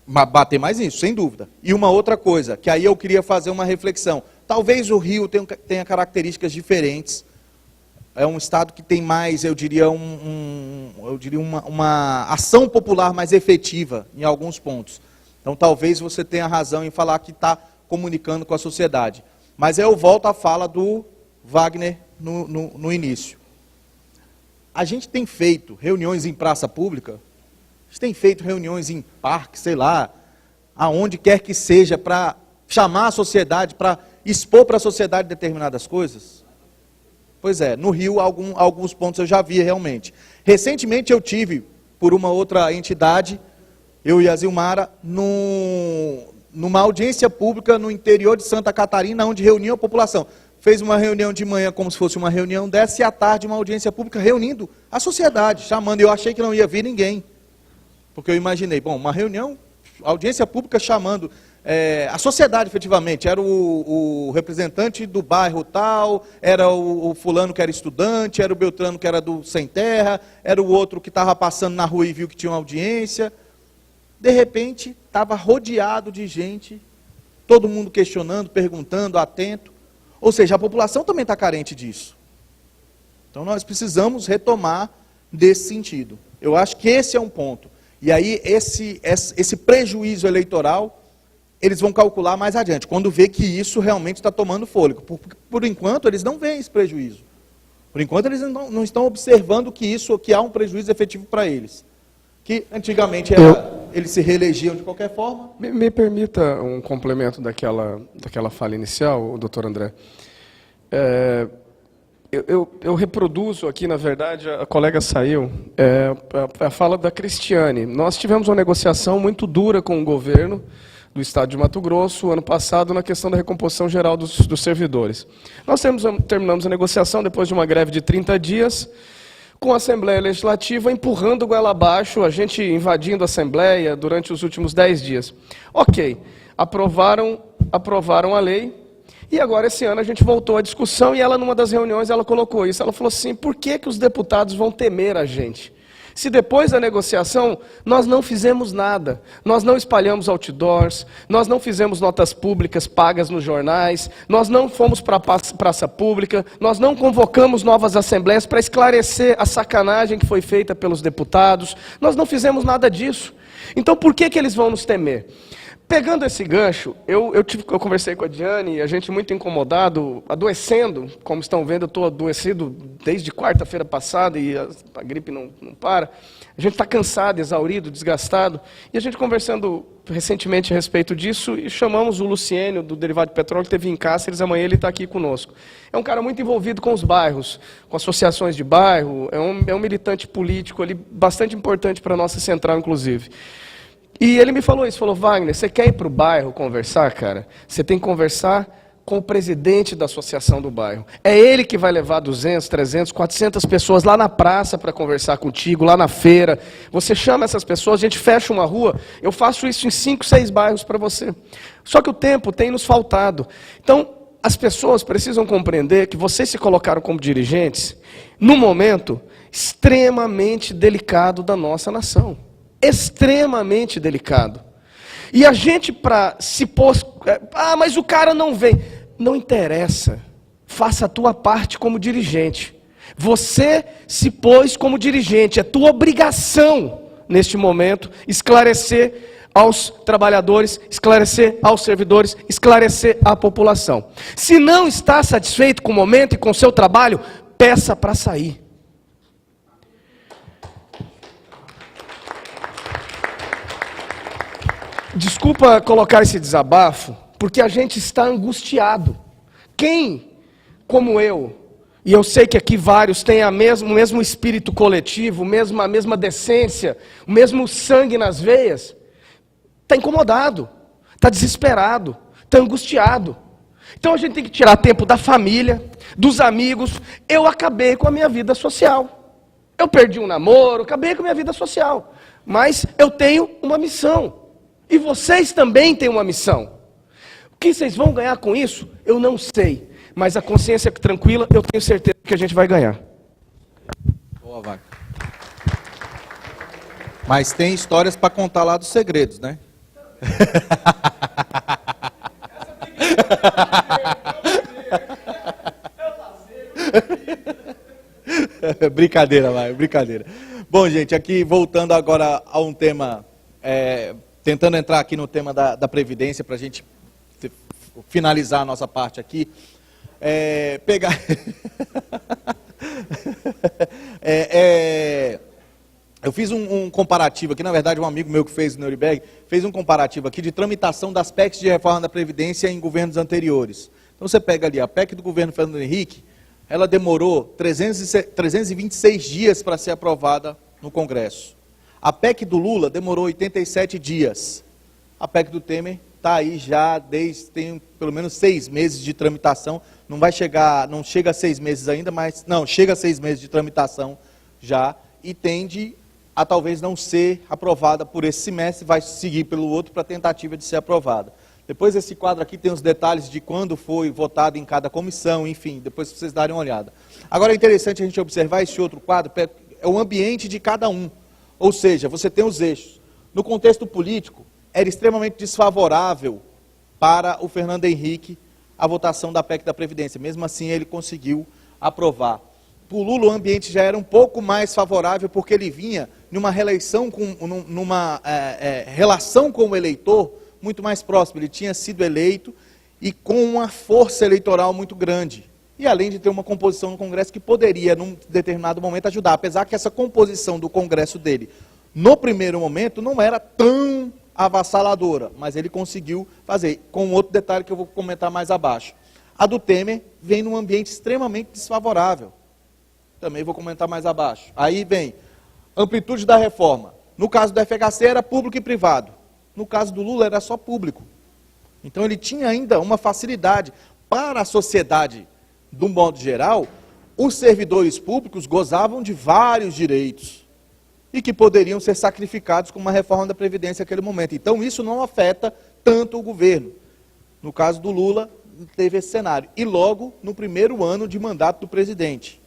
Bater mais nisso, sem dúvida. E uma outra coisa, que aí eu queria fazer uma reflexão. Talvez o Rio tenha características diferentes. É um estado que tem mais, eu diria uma ação popular mais efetiva em alguns pontos. Então talvez você tenha razão em falar que está comunicando com a sociedade. Mas eu volto à fala do Wagner no início. A gente tem feito reuniões em praça pública, a gente tem feito reuniões em parque, sei lá, aonde quer que seja, para chamar a sociedade, para expor para a sociedade determinadas coisas. Pois é, no Rio, alguns pontos eu já vi realmente. Recentemente eu tive, por uma outra entidade, eu e a Zilmara, numa audiência pública no interior de Santa Catarina, onde reuniu a população. Fez uma reunião de manhã como se fosse uma reunião dessa, e à tarde uma audiência pública reunindo a sociedade, chamando. Eu achei que não ia vir ninguém, porque eu imaginei, bom, uma reunião, audiência pública chamando a sociedade efetivamente, era o representante do bairro tal, era o fulano que era estudante, era o Beltrano que era do Sem Terra, era o outro que estava passando na rua e viu que tinha uma audiência. De repente, estava rodeado de gente, todo mundo questionando, perguntando, atento. Ou seja, a população também está carente disso. Então nós precisamos retomar desse sentido. Eu acho que esse é um ponto. E aí esse prejuízo eleitoral eles vão calcular mais adiante, quando vê que isso realmente está tomando fôlego. Por enquanto, eles não veem esse prejuízo. Por enquanto, eles não estão observando que há um prejuízo efetivo para eles. Que antigamente eles se reelegiam de qualquer forma. Me permita um complemento daquela fala inicial, doutor André. Eu reproduzo aqui, na verdade, a colega saiu, a fala da Cristiane. Nós tivemos uma negociação muito dura com o governo do Estado de Mato Grosso, ano passado, na questão da recomposição geral dos servidores. Nós terminamos a negociação depois de uma greve de 30 dias, com a Assembleia Legislativa empurrando o goela abaixo, a gente invadindo a Assembleia durante os últimos 10 dias. Ok, aprovaram a lei, e agora esse ano a gente voltou à discussão, e ela, numa das reuniões, ela colocou isso. Ela falou assim: por que os deputados vão temer a gente? Se depois da negociação nós não fizemos nada, nós não espalhamos outdoors, nós não fizemos notas públicas pagas nos jornais, nós não fomos para a praça pública, nós não convocamos novas assembleias para esclarecer a sacanagem que foi feita pelos deputados, nós não fizemos nada disso. Então por que eles vão nos temer? Pegando esse gancho, eu conversei com a Diane, a gente muito incomodado, adoecendo, como estão vendo, eu estou adoecido desde quarta-feira passada e a gripe não para. A gente está cansado, exaurido, desgastado, e a gente conversando recentemente a respeito disso, e chamamos o Luciênio, do Derivado de Petróleo, que esteve em Cáceres, amanhã ele está aqui conosco. É um cara muito envolvido com os bairros, com associações de bairro, é um militante político ali, bastante importante para a nossa central, inclusive. E ele me falou isso, falou: Wagner, você quer ir para o bairro conversar, cara? Você tem que conversar com o presidente da associação do bairro. É ele que vai levar 200, 300, 400 pessoas lá na praça para conversar contigo, lá na feira. Você chama essas pessoas, a gente fecha uma rua, eu faço isso em 5, 6 bairros para você. Só que o tempo tem nos faltado. Então, as pessoas precisam compreender que vocês se colocaram como dirigentes num momento extremamente delicado da nossa nação. Extremamente delicado. E a gente, para se pôr... mas o cara não vem. Não interessa. Faça a tua parte como dirigente. Você se pôs como dirigente. É tua obrigação, neste momento, esclarecer aos trabalhadores, esclarecer aos servidores, esclarecer à população. Se não está satisfeito com o momento e com o seu trabalho, peça para sair. Desculpa colocar esse desabafo, porque a gente está angustiado. Quem, como eu, e eu sei que aqui vários têm o mesmo espírito coletivo, a mesma decência, o mesmo sangue nas veias, está incomodado, está desesperado, está angustiado. Então a gente tem que tirar tempo da família, dos amigos. Eu acabei com a minha vida social. Eu perdi um namoro, acabei com a minha vida social. Mas eu tenho uma missão. E vocês também têm uma missão. O que vocês vão ganhar com isso? Eu não sei. Mas a consciência tranquila, eu tenho certeza que a gente vai ganhar. Boa, Wagner. Mas tem histórias para contar lá dos segredos, né? Brincadeira, vai, brincadeira. Bom, gente, aqui voltando agora a um tema... tentando entrar aqui no tema da Previdência, para a gente finalizar a nossa parte aqui, pegar... eu fiz um comparativo aqui, na verdade um amigo meu que fez no Nuremberg, fez um comparativo aqui de tramitação das PECs de reforma da Previdência em governos anteriores. Então você pega ali a PEC do governo Fernando Henrique, ela demorou 326 dias para ser aprovada no Congresso. A PEC do Lula demorou 87 dias. A PEC do Temer está aí já tem pelo menos 6 meses de tramitação. Não chega a 6 meses ainda, mas chega a 6 meses de tramitação já e tende a talvez não ser aprovada por esse semestre, vai seguir pelo outro para a tentativa de ser aprovada. Depois esse quadro aqui tem os detalhes de quando foi votado em cada comissão, enfim, depois vocês darem uma olhada. Agora é interessante a gente observar esse outro quadro, é o ambiente de cada um. Ou seja, você tem os eixos. No contexto político, era extremamente desfavorável para o Fernando Henrique a votação da PEC da Previdência. Mesmo assim, ele conseguiu aprovar. Para o Lula, o ambiente já era um pouco mais favorável, porque ele vinha numa reeleição, numa relação com o eleitor muito mais próximo, ele tinha sido eleito e com uma força eleitoral muito grande. E além de ter uma composição no Congresso que poderia, num determinado momento, ajudar. Apesar que essa composição do Congresso dele, no primeiro momento, não era tão avassaladora, mas ele conseguiu fazer. Com outro detalhe que eu vou comentar mais abaixo. A do Temer vem num ambiente extremamente desfavorável. Também vou comentar mais abaixo. Aí vem amplitude da reforma. No caso do FHC era público e privado. No caso do Lula era só público. Então ele tinha ainda uma facilidade para a sociedade. De um modo geral, os servidores públicos gozavam de vários direitos e que poderiam ser sacrificados com uma reforma da Previdência naquele momento. Então isso não afeta tanto o governo. No caso do Lula, teve esse cenário. E logo no primeiro ano de mandato do presidente.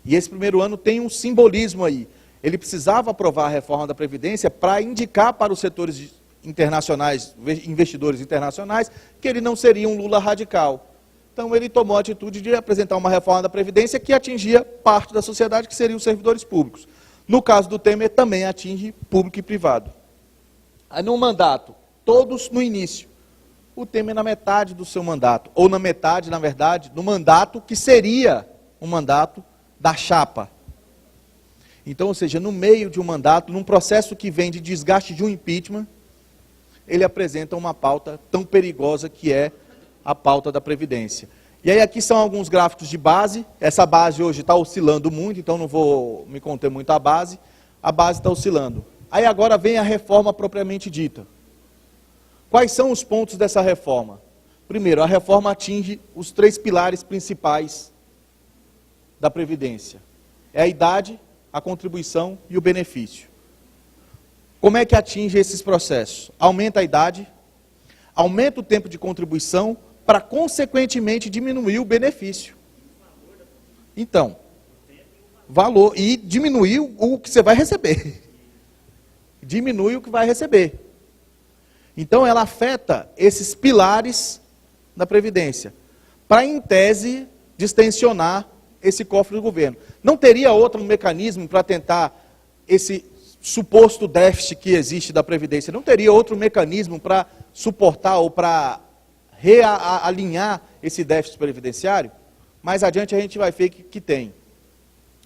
E esse primeiro ano tem um simbolismo aí. Ele precisava aprovar a reforma da Previdência para indicar para os setores internacionais, investidores internacionais, que ele não seria um Lula radical. Então ele tomou a atitude de apresentar uma reforma da Previdência que atingia parte da sociedade, que seriam os servidores públicos. No caso do Temer, também atinge público e privado. Aí no mandato, todos no início. O Temer na metade do seu mandato, ou na metade, na verdade, do mandato que seria um mandato da chapa. Então, ou seja, no meio de um mandato, num processo que vem de desgaste de um impeachment, ele apresenta uma pauta tão perigosa que é a pauta da Previdência. E aí aqui são alguns gráficos de base. Essa base hoje está oscilando muito, então não vou me conter muito a base. A base está oscilando. Aí agora vem a reforma propriamente dita. Quais são os pontos dessa reforma? Primeiro, a reforma atinge os 3 pilares principais da Previdência. É a idade, a contribuição e o benefício. Como é que atinge esses processos? Aumenta a idade, aumenta o tempo de contribuição, para, consequentemente, diminuir o benefício. Então, valor, e diminuir o que você vai receber. Diminui o que vai receber. Então, ela afeta esses pilares da Previdência, para, em tese, distensionar esse cofre do governo. Não teria outro mecanismo para tentar esse suposto déficit que existe da Previdência? Não teria outro mecanismo para suportar ou para realinhar esse déficit previdenciário? Mais adiante a gente vai ver que tem.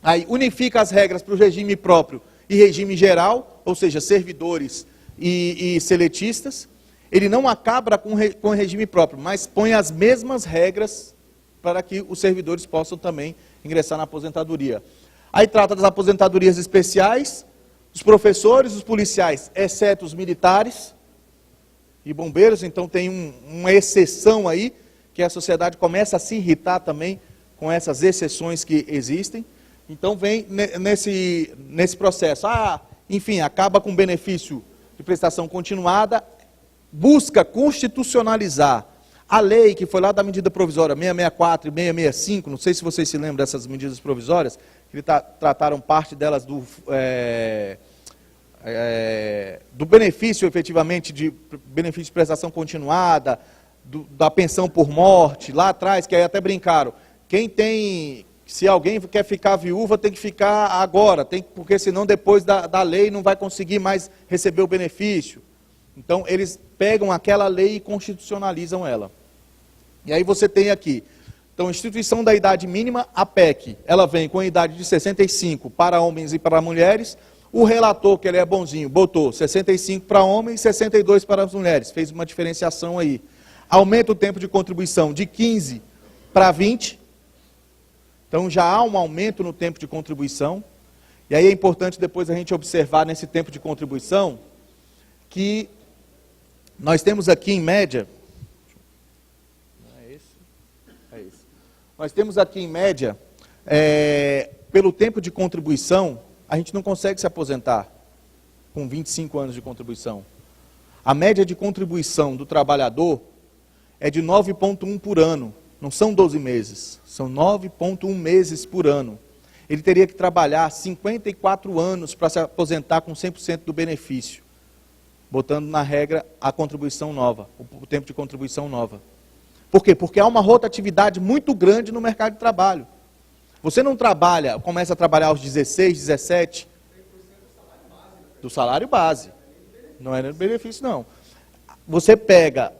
Aí unifica as regras para o regime próprio e regime geral, ou seja, servidores e seletistas. Ele não acaba com o regime próprio, mas põe as mesmas regras para que os servidores possam também ingressar na aposentadoria. Aí trata das aposentadorias especiais, os professores, os policiais, exceto os militares e bombeiros. Então tem uma exceção aí, que a sociedade começa a se irritar também com essas exceções que existem. Então vem nesse processo. Enfim, acaba com o benefício de prestação continuada, busca constitucionalizar a lei que foi lá da medida provisória 664 e 665, não sei se vocês se lembram dessas medidas provisórias, que trataram parte delas do benefício, efetivamente, de benefício de prestação continuada, da pensão por morte, lá atrás, que aí até brincaram, se alguém quer ficar viúva, tem que ficar agora, porque senão depois da lei não vai conseguir mais receber o benefício. Então, eles pegam aquela lei e constitucionalizam ela. E aí você tem aqui, então, instituição da idade mínima, a PEC, ela vem com a idade de 65 para homens e para mulheres. O relator, que ele é bonzinho, botou 65 para homens e 62 para as mulheres, fez uma diferenciação aí. Aumenta o tempo de contribuição de 15 para 20, então já há um aumento no tempo de contribuição. E aí é importante depois a gente observar nesse tempo de contribuição, que nós temos aqui em média, nós temos aqui em média, pelo tempo de contribuição, a gente não consegue se aposentar com 25 anos de contribuição. A média de contribuição do trabalhador é de 9,1 por ano, não são 12 meses, são 9,1 meses por ano. Ele teria que trabalhar 54 anos para se aposentar com 100% do benefício, botando na regra a contribuição nova, o tempo de contribuição nova. Por quê? Porque há uma rotatividade muito grande no mercado de trabalho. Você não trabalha, começa a trabalhar aos 16, 17, do salário base. Não é no benefício, não. você pega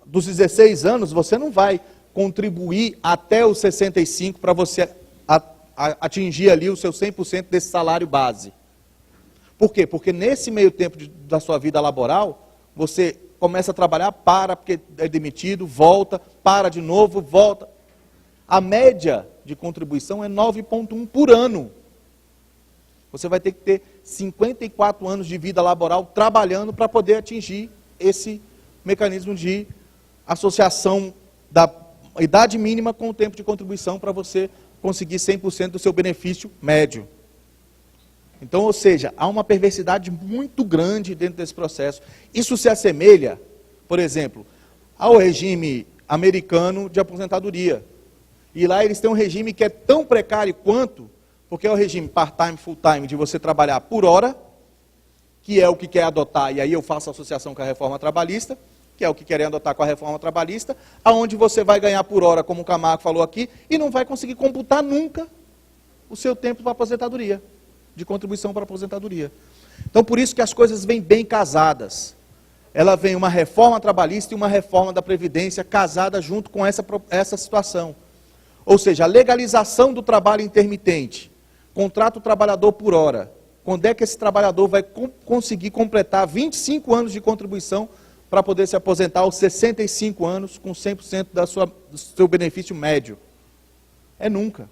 dos 16 anos, você não vai contribuir até os 65 para você atingir ali o seu 100% desse salário base. Por quê? Porque nesse meio tempo da sua vida laboral, você começa a trabalhar, para porque é demitido, volta, para de novo, volta. A média de contribuição é 9,1 por ano. Você vai ter que ter 54 anos de vida laboral trabalhando para poder atingir esse mecanismo de associação da idade mínima com o tempo de contribuição para você conseguir 100% do seu benefício médio. Então, ou seja, há uma perversidade muito grande dentro desse processo. Isso se assemelha, por exemplo, ao regime americano de aposentadoria. E lá eles têm um regime que é tão precário quanto, porque é o regime part-time, full-time, de você trabalhar por hora, que é o que quer adotar, e aí eu faço associação com a reforma trabalhista, que é o que querem adotar com a reforma trabalhista, aonde você vai ganhar por hora, como o Camargo falou aqui, e não vai conseguir computar nunca o seu tempo para aposentadoria, de contribuição para aposentadoria. Então, por isso que as coisas vêm bem casadas. Ela vem uma reforma trabalhista e uma reforma da Previdência casada junto com essa situação. Ou seja, a legalização do trabalho intermitente, contrata o trabalhador por hora. Quando é que esse trabalhador vai conseguir completar 25 anos de contribuição para poder se aposentar aos 65 anos com 100% do seu benefício médio? É nunca.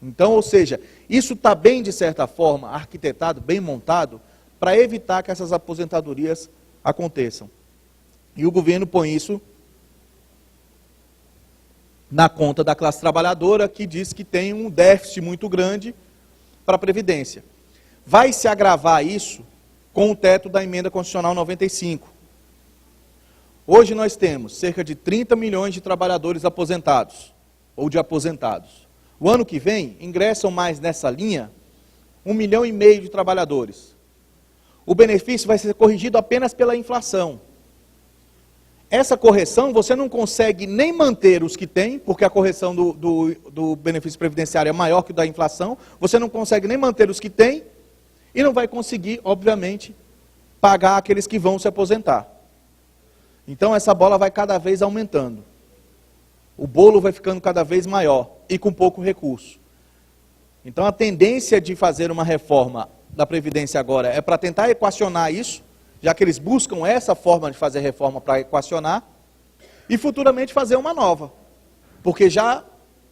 Então, ou seja, isso está bem, de certa forma, arquitetado, bem montado, para evitar que essas aposentadorias aconteçam. E o governo põe isso na conta da classe trabalhadora, que diz que tem um déficit muito grande para a Previdência. Vai se agravar isso com o teto da emenda constitucional 95. Hoje nós temos cerca de 30 milhões de trabalhadores aposentados, ou de aposentados. O ano que vem, ingressam mais nessa linha 1,5 milhão de trabalhadores. O benefício vai ser corrigido apenas pela inflação. Essa correção, você não consegue nem manter os que tem, porque a correção do benefício previdenciário é maior que o da inflação, você não consegue nem manter os que tem, e não vai conseguir, obviamente, pagar aqueles que vão se aposentar. Então, essa bola vai cada vez aumentando. O bolo vai ficando cada vez maior e com pouco recurso. Então, a tendência de fazer uma reforma da Previdência agora é para tentar equacionar isso, já que eles buscam essa forma de fazer reforma para equacionar, e futuramente fazer uma nova. Porque já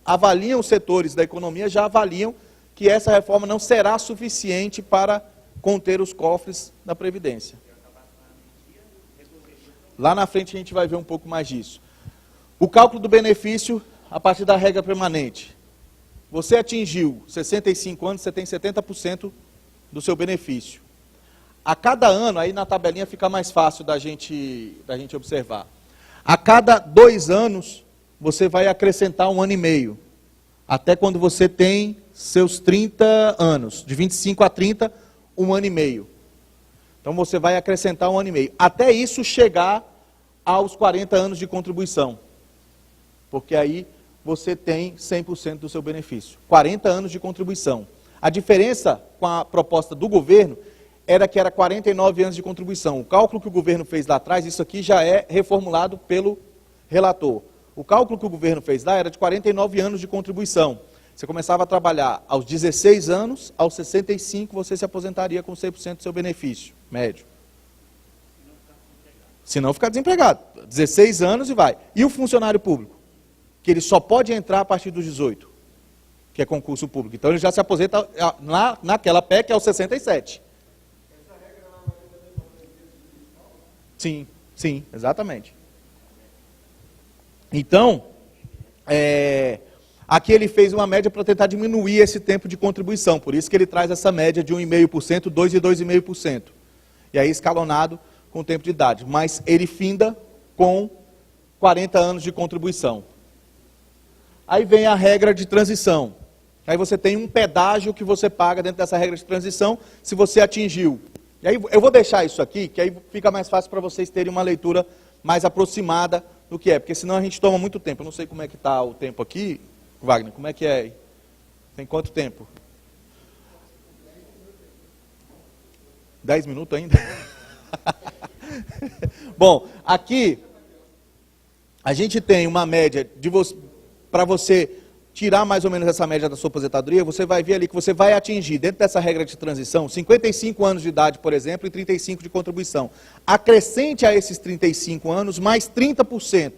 avaliam, os setores da economia já avaliam que essa reforma não será suficiente para conter os cofres da Previdência. Lá na frente a gente vai ver um pouco mais disso. O cálculo do benefício a partir da regra permanente. Você atingiu 65 anos, você tem 70% do seu benefício. A cada ano, aí na tabelinha fica mais fácil da gente observar. A cada 2 anos, você vai acrescentar 1 ano e meio. Até quando você tem seus 30 anos. De 25 a 30, 1 ano e meio. Então você vai acrescentar 1 ano e meio. Até isso chegar aos 40 anos de contribuição. Porque aí você tem 100% do seu benefício. 40 anos de contribuição. A diferença com a proposta do governo era que era 49 anos de contribuição. O cálculo que o governo fez lá atrás, isso aqui já é reformulado pelo relator. O cálculo que o governo fez lá era de 49 anos de contribuição. Você começava a trabalhar aos 16 anos, aos 65 você se aposentaria com 100% do seu benefício médio. Se não ficar desempregado. 16 anos e vai. E o funcionário público? Que ele só pode entrar a partir dos 18, que é concurso público. Então ele já se aposenta naquela PEC, que é o 67. Essa regra lá vai ter Sim, sim, exatamente. Então, aqui ele fez uma média para tentar diminuir esse tempo de contribuição, por isso que ele traz essa média de 1,5%, 2% e 2,5%. E aí escalonado com o tempo de idade, mas ele finda com 40 anos de contribuição. Aí vem a regra de transição. Aí você tem um pedágio que você paga dentro dessa regra de transição, se você atingiu. E aí eu vou deixar isso aqui, que aí fica mais fácil para vocês terem uma leitura mais aproximada do que é, porque senão a gente toma muito tempo. Eu não sei como é que está o tempo aqui, Wagner, como é que é? Tem quanto tempo? 10 minutos ainda? Bom, aqui a gente tem uma média de para você tirar mais ou menos essa média da sua aposentadoria, você vai ver ali que você vai atingir, dentro dessa regra de transição, 55 anos de idade, por exemplo, e 35 de contribuição. Acrescente a esses 35 anos mais 30%,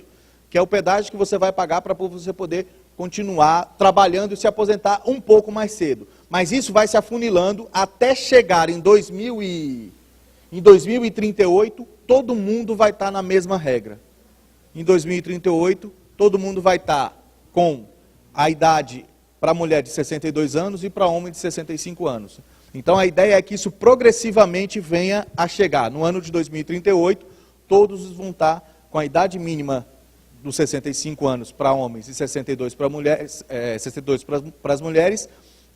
que é o pedágio que você vai pagar para você poder continuar trabalhando e se aposentar um pouco mais cedo. Mas isso vai se afunilando até chegar em 2038, todo mundo vai estar na mesma regra. Em 2038, todo mundo vai estar com a idade para mulher de 62 anos e para homem de 65 anos. Então a ideia é que isso progressivamente venha a chegar. No ano de 2038, todos vão estar com a idade mínima dos 65 anos para homens e 62 para mulheres, 62 para as mulheres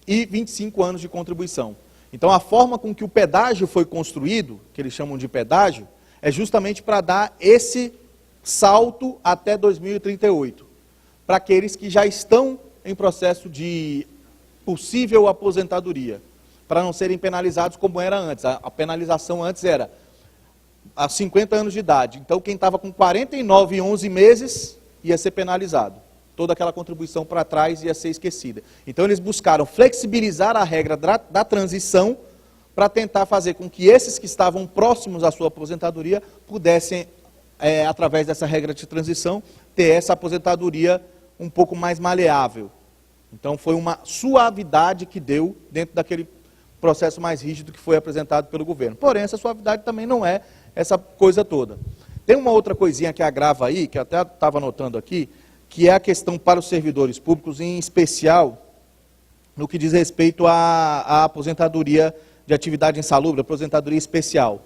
e 25 anos de contribuição. Então a forma com que o pedágio foi construído, que eles chamam de pedágio, é justamente para dar esse salto até 2038, para aqueles que já estão em processo de possível aposentadoria, para não serem penalizados como era antes. A penalização antes era a 50 anos de idade. Então, quem estava com 49 e 11 meses ia ser penalizado. Toda aquela contribuição para trás ia ser esquecida. Então, eles buscaram flexibilizar a regra da transição para tentar fazer com que esses que estavam próximos à sua aposentadoria pudessem, através dessa regra de transição, ter essa aposentadoria um pouco mais maleável. Então, foi uma suavidade que deu dentro daquele processo mais rígido que foi apresentado pelo governo. Porém, essa suavidade também não é essa coisa toda. Tem uma outra coisinha que agrava aí, que eu até estava anotando aqui, que é a questão para os servidores públicos, em especial no que diz respeito à aposentadoria de atividade insalubre, aposentadoria especial.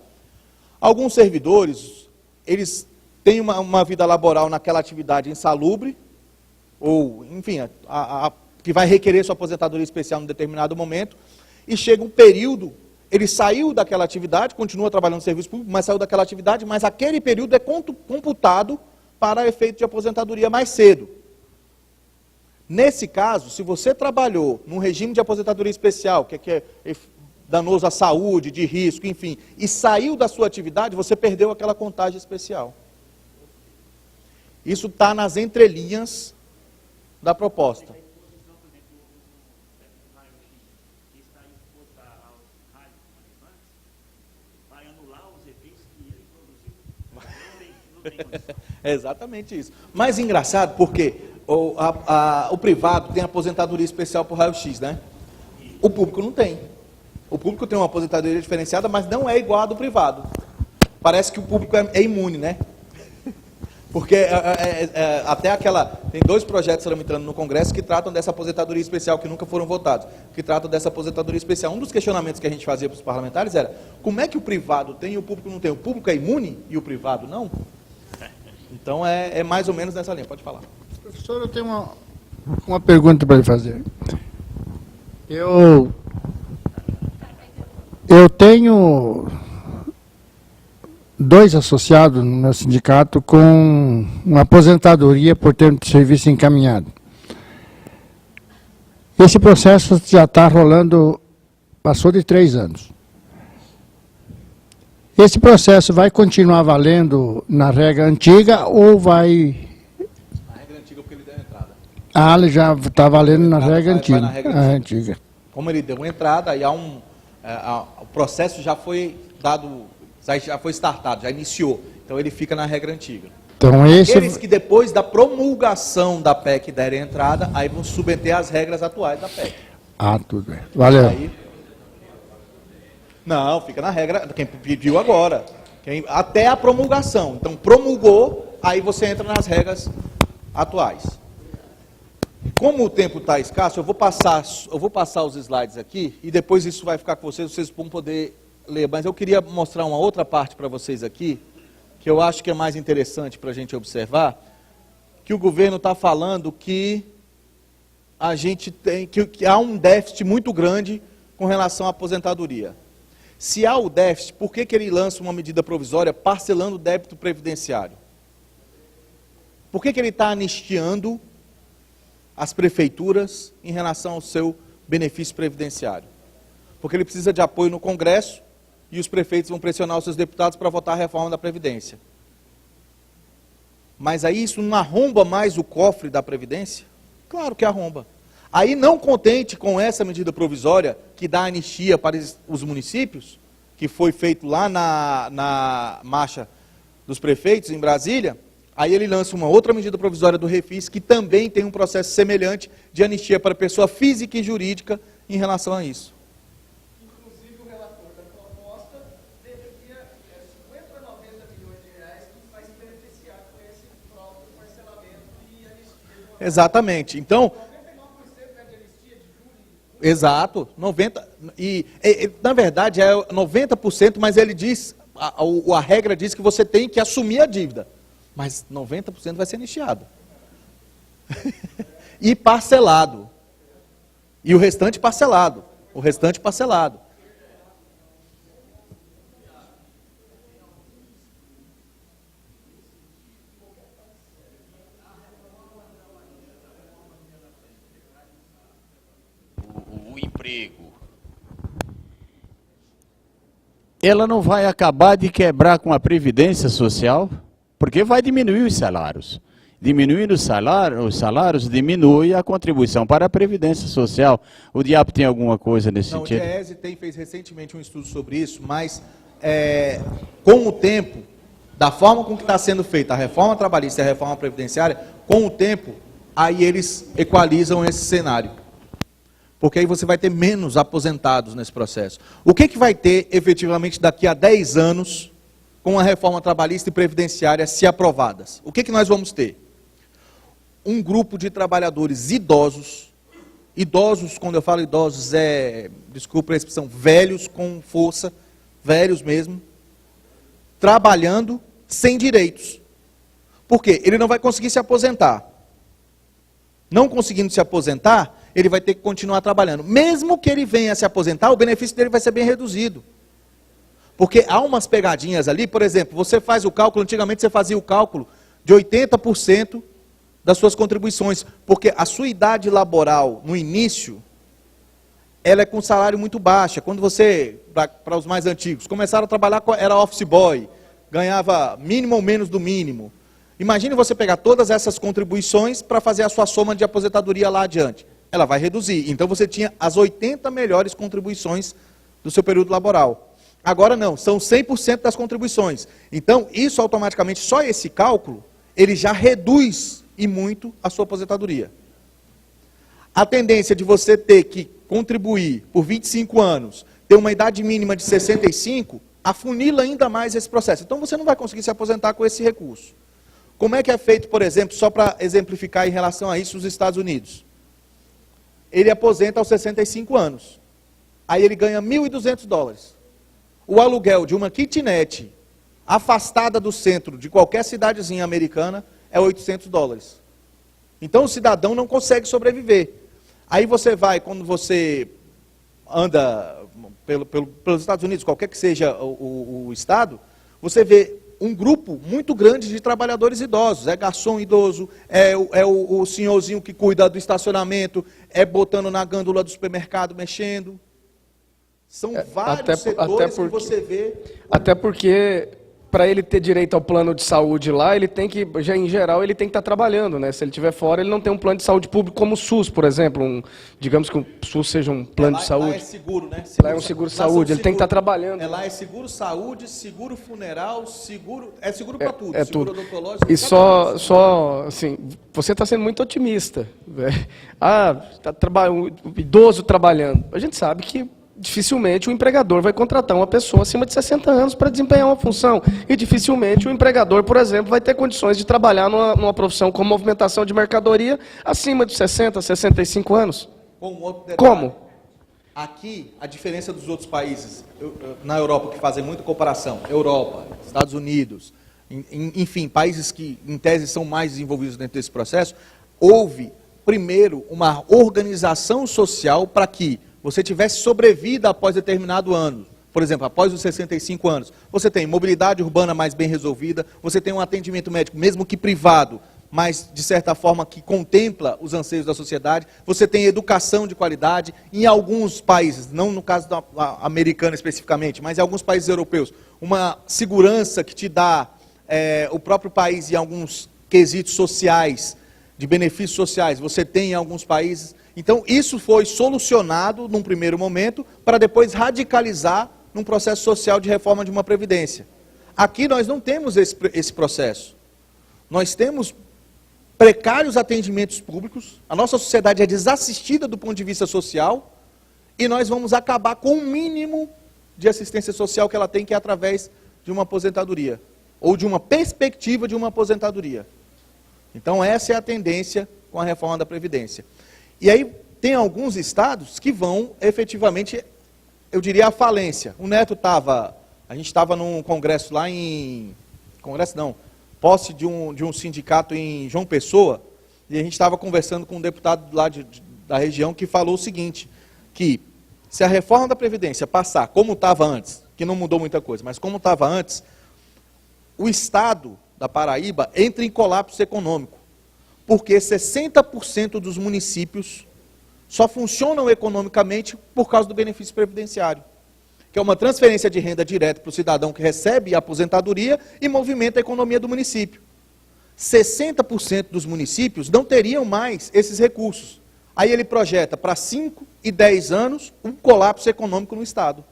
Alguns servidores, eles têm uma vida laboral naquela atividade insalubre, ou, enfim, que vai requerer sua aposentadoria especial em determinado momento, e chega um período, ele saiu daquela atividade, continua trabalhando no serviço público, mas saiu daquela atividade, mas aquele período é computado para efeito de aposentadoria mais cedo. Nesse caso, se você trabalhou num regime de aposentadoria especial, que é danoso à saúde, de risco, enfim, e saiu da sua atividade, você perdeu aquela contagem especial. Isso está nas entrelinhas da proposta. É exatamente isso. Mas engraçado porque o privado tem aposentadoria especial por raio-x, né? O público não tem. O público tem uma aposentadoria diferenciada, mas não é igual à do privado. Parece que o público é imune, né? Porque até tem 2 projetos tramitando no Congresso que tratam dessa aposentadoria especial, que nunca foram votados, que tratam dessa aposentadoria especial. Um dos questionamentos que a gente fazia para os parlamentares era, como é que o privado tem e o público não tem? O público é imune e o privado não? Então é mais ou menos nessa linha. Pode falar. Professor, eu tenho uma pergunta para lhe fazer. Eu tenho 2 associados no meu sindicato com uma aposentadoria por tempo de serviço encaminhado. Esse processo já está rolando, passou de 3 anos. Esse processo vai continuar valendo na regra antiga ou vai... Na regra antiga porque ele deu entrada. Ele já está valendo na regra antiga. Na regra antiga. Como ele deu entrada, aí o processo já foi dado, já foi startado, já iniciou. Então ele fica na regra antiga. Então aqueles que depois da promulgação da PEC derem entrada, aí vão submeter às regras atuais da PEC. Tudo bem. Valeu. Aí, não, fica na regra, quem pediu agora. Até a promulgação. Então, promulgou, aí você entra nas regras atuais. Como o tempo está escasso, eu vou passar os slides aqui, e depois isso vai ficar com vocês vão poder ler. Mas eu queria mostrar uma outra parte para vocês aqui, que eu acho que é mais interessante para a gente observar, que o governo está falando que a gente tem, que há um déficit muito grande com relação à aposentadoria. Se há o déficit, por que ele lança uma medida provisória parcelando o débito previdenciário? Por que ele está anistiando as prefeituras em relação ao seu benefício previdenciário? Porque ele precisa de apoio no Congresso e os prefeitos vão pressionar os seus deputados para votar a reforma da Previdência. Mas aí isso não arromba mais o cofre da Previdência? Claro que arromba. Aí, não contente com essa medida provisória, que dá anistia para os municípios, que foi feito lá na marcha dos prefeitos em Brasília, aí ele lança uma outra medida provisória do Refis, que também tem um processo semelhante de anistia para pessoa física e jurídica em relação a isso. Inclusive, o relator da proposta deveria 50 a 90 milhões de reais que vai se beneficiar com esse próprio parcelamento e anistia. Exatamente. Então, 99% é de anistia de juros. exato, 90%, na verdade é 90%, mas ele diz, a regra diz que você tem que assumir a dívida, mas 90% vai ser anistiado. E parcelado. E o restante parcelado. O restante parcelado. O emprego. Ela não vai acabar de quebrar com a Previdência Social, porque vai diminuir os salários. Diminuindo os salários diminui a contribuição para a Previdência Social. O DIAP tem alguma coisa nesse Não, sentido? o DIEESE fez recentemente um estudo sobre isso, mas com o tempo, da forma com que está sendo feita a reforma trabalhista e a reforma previdenciária, com o tempo, aí eles equalizam esse cenário. Porque aí você vai ter menos aposentados nesse processo. O que vai ter, efetivamente, daqui a 10 anos, com a reforma trabalhista e previdenciária se aprovadas? O que nós vamos ter? Um grupo de trabalhadores idosos, quando eu falo idosos, desculpa a expressão, velhos com força, velhos mesmo, trabalhando sem direitos. Por quê? Ele não vai conseguir se aposentar. Não conseguindo se aposentar, ele vai ter que continuar trabalhando. Mesmo que ele venha a se aposentar, o benefício dele vai ser bem reduzido. Porque há umas pegadinhas ali, por exemplo, você faz o cálculo, antigamente você fazia o cálculo de 80% das suas contribuições, porque a sua idade laboral, no início, ela é com salário muito baixa. Quando você, para os mais antigos, começaram a trabalhar, era office boy, ganhava mínimo ou menos do mínimo. Imagine você pegar todas essas contribuições para fazer a sua soma de aposentadoria lá adiante. Ela vai reduzir. Então você tinha as 80 melhores contribuições do seu período laboral. Agora não, são 100% das contribuições. Então, isso automaticamente, só esse cálculo, ele já reduz e muito a sua aposentadoria. A tendência de você ter que contribuir por 25 anos, ter uma idade mínima de 65, afunila ainda mais esse processo. Então você não vai conseguir se aposentar com esse recurso. Como é que é feito, por exemplo, só para exemplificar em relação a isso, os Estados Unidos? Ele aposenta aos 65 anos. Aí ele ganha $1.200. O aluguel de uma kitnet afastada do centro de qualquer cidadezinha americana é $800. Então o cidadão não consegue sobreviver. Aí você vai, quando você anda pelos Estados Unidos, qualquer que seja o estado, você vê um grupo muito grande de trabalhadores idosos. É garçom idoso, é o senhorzinho que cuida do estacionamento, é botando na gândula do supermercado, mexendo. São vários setores que você vê. Até porque, para ele ter direito ao plano de saúde lá, ele tem que, já em geral, ele tem que estar trabalhando, né? Se ele estiver fora, ele não tem um plano de saúde público como o SUS, por exemplo. Digamos que o SUS seja um plano de saúde. Lá é seguro, né? Lá é um seguro-saúde, ele tem que estar trabalhando. Lá é seguro-saúde, seguro funeral, seguro... É seguro para tudo. É seguro tudo. odontológico. E só, assim, você está sendo muito otimista. O idoso trabalhando. A gente sabe que dificilmente o empregador vai contratar uma pessoa acima de 60 anos para desempenhar uma função. E dificilmente o empregador, por exemplo, vai ter condições de trabalhar numa profissão como movimentação de mercadoria acima de 60, 65 anos. Com um outro detalhe. Como? Aqui, a diferença dos outros países, na Europa, que fazem muita comparação, Europa, Estados Unidos, enfim, países que, em tese, são mais desenvolvidos dentro desse processo, houve, primeiro, uma organização social para que você tivesse sobrevida após determinado ano. Por exemplo, após os 65 anos. Você tem mobilidade urbana mais bem resolvida, você tem um atendimento médico, mesmo que privado, mas de certa forma que contempla os anseios da sociedade. Você tem educação de qualidade em alguns países, não no caso da americana especificamente, mas em alguns países europeus, uma segurança que te dá o próprio país em alguns quesitos sociais, de benefícios sociais, você tem em alguns países. Então isso foi solucionado num primeiro momento, para depois radicalizar num processo social de reforma de uma previdência. Aqui nós não temos esse processo. Nós temos precários atendimentos públicos, a nossa sociedade é desassistida do ponto de vista social, e nós vamos acabar com o mínimo de assistência social que ela tem, que é através de uma aposentadoria, ou de uma perspectiva de uma aposentadoria. Então essa é a tendência com a reforma da Previdência. E aí tem alguns estados que vão efetivamente, eu diria, à falência. O Neto estava, a gente estava num congresso lá em, congresso não, posse de um sindicato em João Pessoa, e a gente estava conversando com um deputado lá da região que falou o seguinte, que se a reforma da Previdência passar como estava antes, que não mudou muita coisa, mas como estava antes, o Estado da Paraíba entra em colapso econômico, porque 60% dos municípios só funcionam economicamente por causa do benefício previdenciário, que é uma transferência de renda direta para o cidadão que recebe a aposentadoria e movimenta a economia do município. 60% dos municípios não teriam mais esses recursos. Aí ele projeta para 5 e 10 anos um colapso econômico no Estado.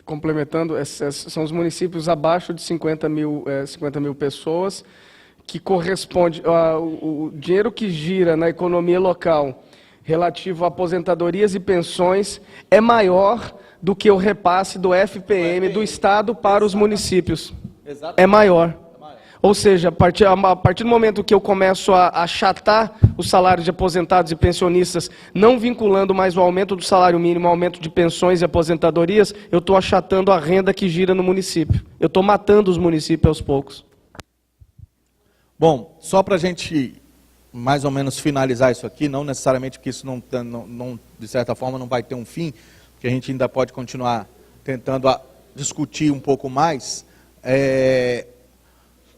Complementando, são os municípios abaixo de 50 mil pessoas, que corresponde o dinheiro que gira na economia local relativo a aposentadorias e pensões é maior do que o repasse do FPM do Estado para os municípios. É maior. Ou seja, a partir do momento que eu começo a achatar os salários de aposentados e pensionistas, não vinculando mais o aumento do salário mínimo ao aumento de pensões e aposentadorias, eu estou achatando a renda que gira no município. Eu estou matando os municípios aos poucos. Bom, só para a gente mais ou menos finalizar isso aqui, não necessariamente porque isso não, de certa forma não vai ter um fim, que a gente ainda pode continuar tentando discutir um pouco mais,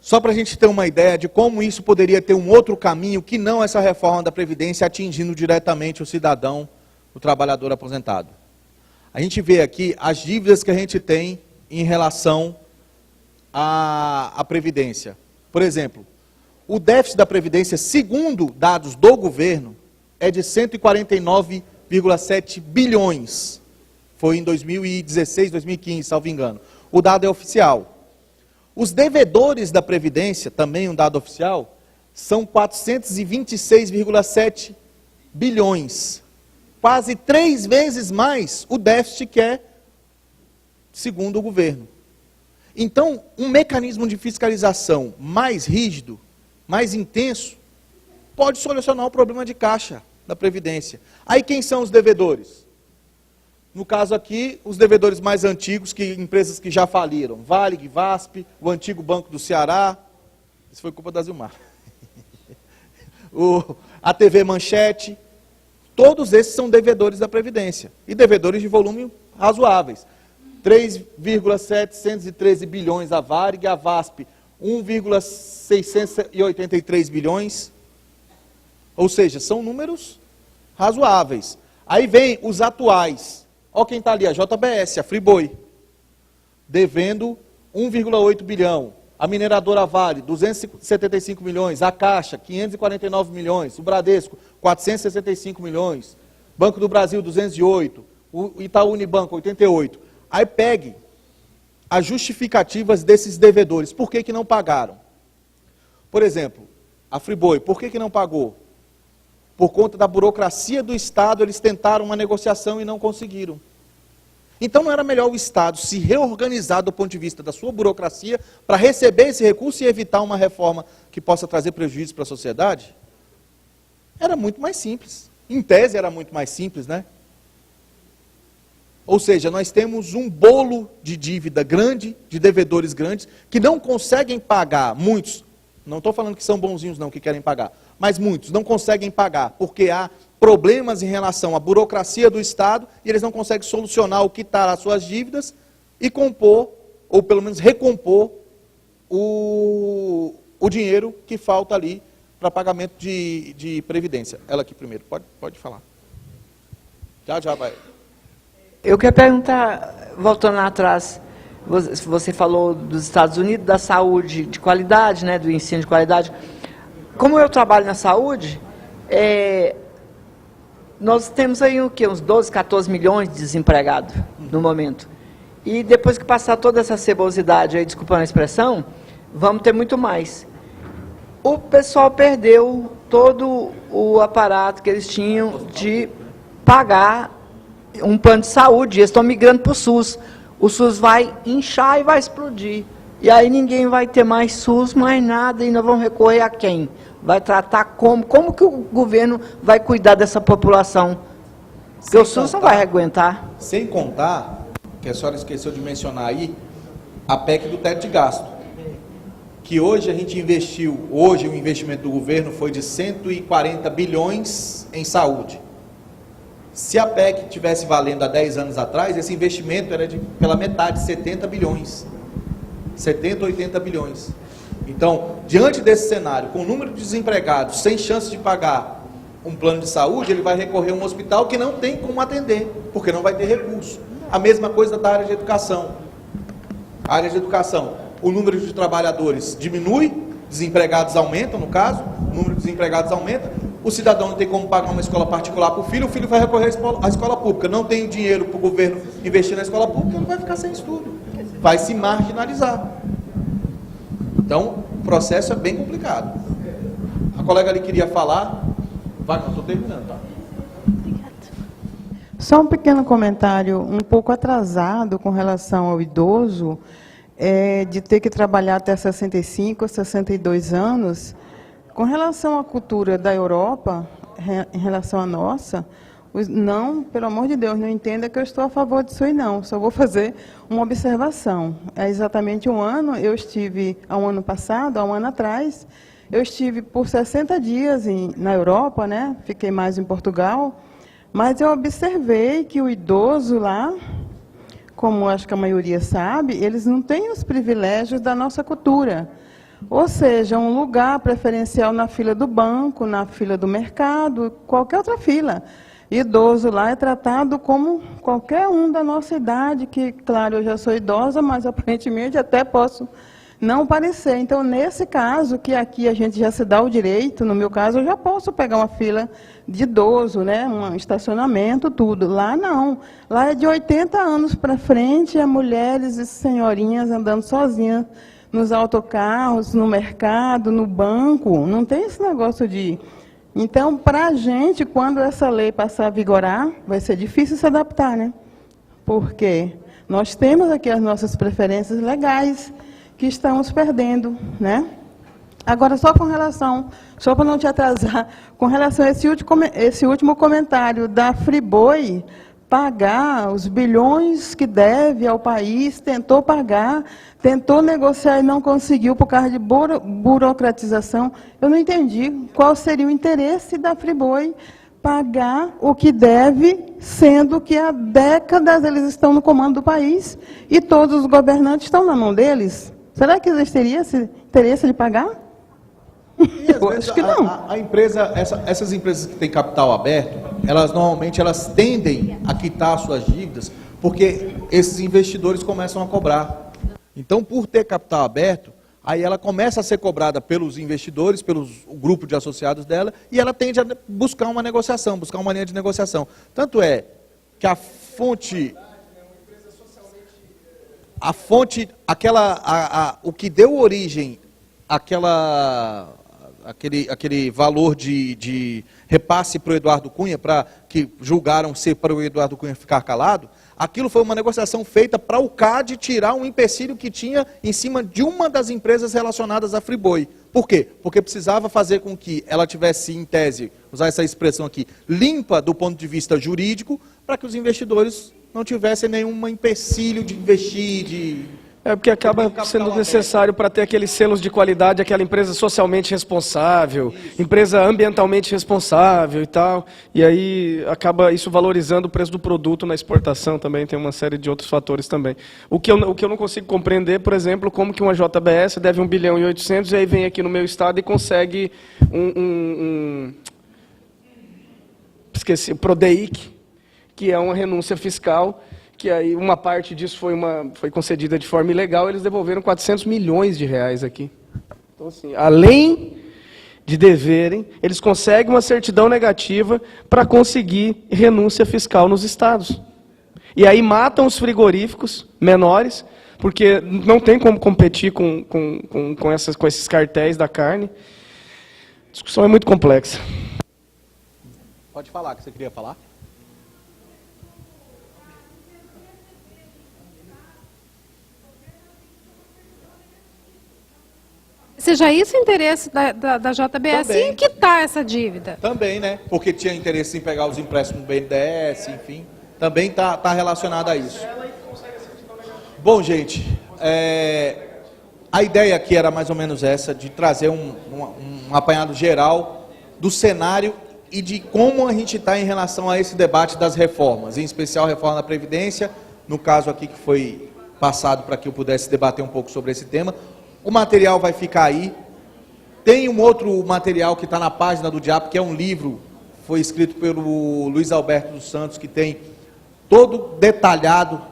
só para a gente ter uma ideia de como isso poderia ter um outro caminho que não essa reforma da Previdência atingindo diretamente o cidadão, o trabalhador aposentado. A gente vê aqui as dívidas que a gente tem em relação à Previdência. Por exemplo, o déficit da Previdência, segundo dados do governo, é de 149,7 bilhões. Foi em 2016, 2015, salvo engano. O dado é oficial. Os devedores da Previdência, também um dado oficial, são 426,7 bilhões. Quase 3 vezes mais o déficit que é segundo o governo. Então, um mecanismo de fiscalização mais rígido, mais intenso, pode solucionar o problema de caixa da Previdência. Aí quem são os devedores? No caso aqui, os devedores mais antigos, empresas que já faliram. Varig, VASP, o antigo Banco do Ceará. Isso foi culpa da Zilmar. A TV Manchete. Todos esses são devedores da Previdência. E devedores de volume razoáveis. 3,713 bilhões a Varig, a VASP 1,683 bilhões. Ou seja, são números razoáveis. Aí vem os atuais. Olha quem está ali, a JBS, a Friboi, devendo 1,8 bilhão. A mineradora Vale, 275 milhões. A Caixa, 549 milhões. O Bradesco, 465 milhões. Banco do Brasil, 208. O Itaú Unibanco, 88. Aí pegue as justificativas desses devedores. Por que não pagaram? Por exemplo, a Friboi, por que não pagou? Por conta da burocracia do Estado, eles tentaram uma negociação e não conseguiram. Então não era melhor o Estado se reorganizar do ponto de vista da sua burocracia para receber esse recurso e evitar uma reforma que possa trazer prejuízo para a sociedade? Era muito mais simples. Em tese era muito mais simples, né? Ou seja, nós temos um bolo de dívida grande, de devedores grandes, que não conseguem pagar, muitos, não estou falando que são bonzinhos não, que querem pagar, mas muitos não conseguem pagar, porque há problemas em relação à burocracia do Estado, e eles não conseguem solucionar o quitar as suas dívidas e compor, ou pelo menos recompor, o dinheiro que falta ali para pagamento de previdência. Ela aqui primeiro, pode falar. Já vai. Eu quero perguntar, voltando lá atrás, você falou dos Estados Unidos, da saúde de qualidade, né, do ensino de qualidade. Como eu trabalho na saúde, nós temos aí o quê? Uns 12, 14 milhões de desempregados no momento. E depois que passar toda essa cebosidade aí, desculpando a expressão, vamos ter muito mais. O pessoal perdeu todo o aparato que eles tinham de pagar um plano de saúde. Eles estão migrando para o SUS. O SUS vai inchar e vai explodir. E aí ninguém vai ter mais SUS, mais nada, e nós vamos recorrer a quem? Vai tratar como? Como que o governo vai cuidar dessa população? Porque o SUS não vai aguentar. Sem contar, que a senhora esqueceu de mencionar aí, a PEC do teto de gasto. Que hoje a gente investiu, hoje o investimento do governo foi de 140 bilhões em saúde. Se a PEC tivesse valendo há 10 anos atrás, esse investimento era pela metade, 70 bilhões. 70, 80 bilhões. Então, diante desse cenário, com o número de desempregados, sem chance de pagar um plano de saúde, ele vai recorrer a um hospital que não tem como atender, porque não vai ter recurso. A mesma coisa da área de educação. A área de educação, o número de trabalhadores diminui, desempregados aumentam, no caso, o número de desempregados aumenta, o cidadão não tem como pagar uma escola particular para o filho vai recorrer à escola pública. Não tem dinheiro para o governo investir na escola pública, ele vai ficar sem estudo. Vai se marginalizar. Então, o processo é bem complicado. A colega ali queria falar. Vai, não, estou terminando, tá? Só um pequeno comentário, um pouco atrasado com relação ao idoso, de ter que trabalhar até 65, 62 anos. Com relação à cultura da Europa, em relação à nossa, não, pelo amor de Deus, não entenda que eu estou a favor disso aí, não. Só vou fazer uma observação. É exatamente um ano, eu estive, há um ano passado, há um ano atrás, eu estive por 60 dias na Europa, né? Fiquei mais em Portugal, mas eu observei que o idoso lá, como acho que a maioria sabe, eles não têm os privilégios da nossa cultura. Ou seja, um lugar preferencial na fila do banco, na fila do mercado, qualquer outra fila. Idoso lá é tratado como qualquer um da nossa idade, que, claro, eu já sou idosa, mas aparentemente até posso não parecer. Então, nesse caso, que aqui a gente já se dá o direito, no meu caso, eu já posso pegar uma fila de idoso, né, um estacionamento, tudo. Lá não. Lá é de 80 anos para frente, é mulheres e senhorinhas andando sozinhas nos autocarros, no mercado, no banco. Não tem esse negócio de... Então, para a gente, quando essa lei passar a vigorar, vai ser difícil se adaptar, né? Porque nós temos aqui as nossas preferências legais que estamos perdendo, né? Agora, só para não te atrasar, com relação a esse último comentário da Friboi, pagar os bilhões que deve ao país, tentou pagar, tentou negociar e não conseguiu por causa de burocratização. Eu não entendi qual seria o interesse da Friboi pagar o que deve, sendo que há décadas eles estão no comando do país e todos os governantes estão na mão deles. Será que existiria esse interesse de pagar? Eu acho que não. Essas empresas que têm capital aberto, normalmente tendem a quitar suas dívidas, porque esses investidores começam a cobrar. Então, por ter capital aberto, aí ela começa a ser cobrada pelos investidores, pelo grupo de associados dela, e ela tende a buscar uma negociação, buscar uma linha de negociação. Tanto é que a fonte, o que deu origem aquele valor de repasse para o Eduardo Cunha, que julgaram ser para o Eduardo Cunha ficar calado, aquilo foi uma negociação feita para o CAD tirar um empecilho que tinha em cima de uma das empresas relacionadas à Friboi. Por quê? Porque precisava fazer com que ela tivesse, em tese, usar essa expressão aqui, limpa do ponto de vista jurídico, para que os investidores não tivessem nenhum empecilho de investir, É porque acaba sendo necessário para ter aqueles selos de qualidade, aquela empresa socialmente responsável, empresa ambientalmente responsável e tal. E aí acaba isso valorizando o preço do produto na exportação também, tem uma série de outros fatores também. O que eu não consigo compreender, por exemplo, como que uma JBS deve 1 bilhão e 800 e aí vem aqui no meu estado e consegue esqueci, Prodeic, que é uma renúncia fiscal, que aí uma parte disso foi concedida de forma ilegal, eles devolveram 400 milhões de reais aqui. Então, assim, além de deverem, eles conseguem uma certidão negativa para conseguir renúncia fiscal nos estados. E aí matam os frigoríficos menores, porque não tem como competir com esses cartéis da carne. A discussão é muito complexa. Pode falar, que você queria falar? Seja isso o interesse da JBS Também. em quitar essa dívida. Também, né? Porque tinha interesse em pegar os empréstimos do BNDES, enfim. Também está relacionado a isso. Bom, gente, a ideia aqui era mais ou menos essa, de trazer um apanhado geral do cenário e de como a gente está em relação a esse debate das reformas, em especial a reforma da Previdência, no caso aqui que foi passado para que eu pudesse debater um pouco sobre esse tema. O material vai ficar aí. Tem um outro material que está na página do Diapo, que é um livro, foi escrito pelo Luiz Alberto dos Santos, que tem todo detalhado,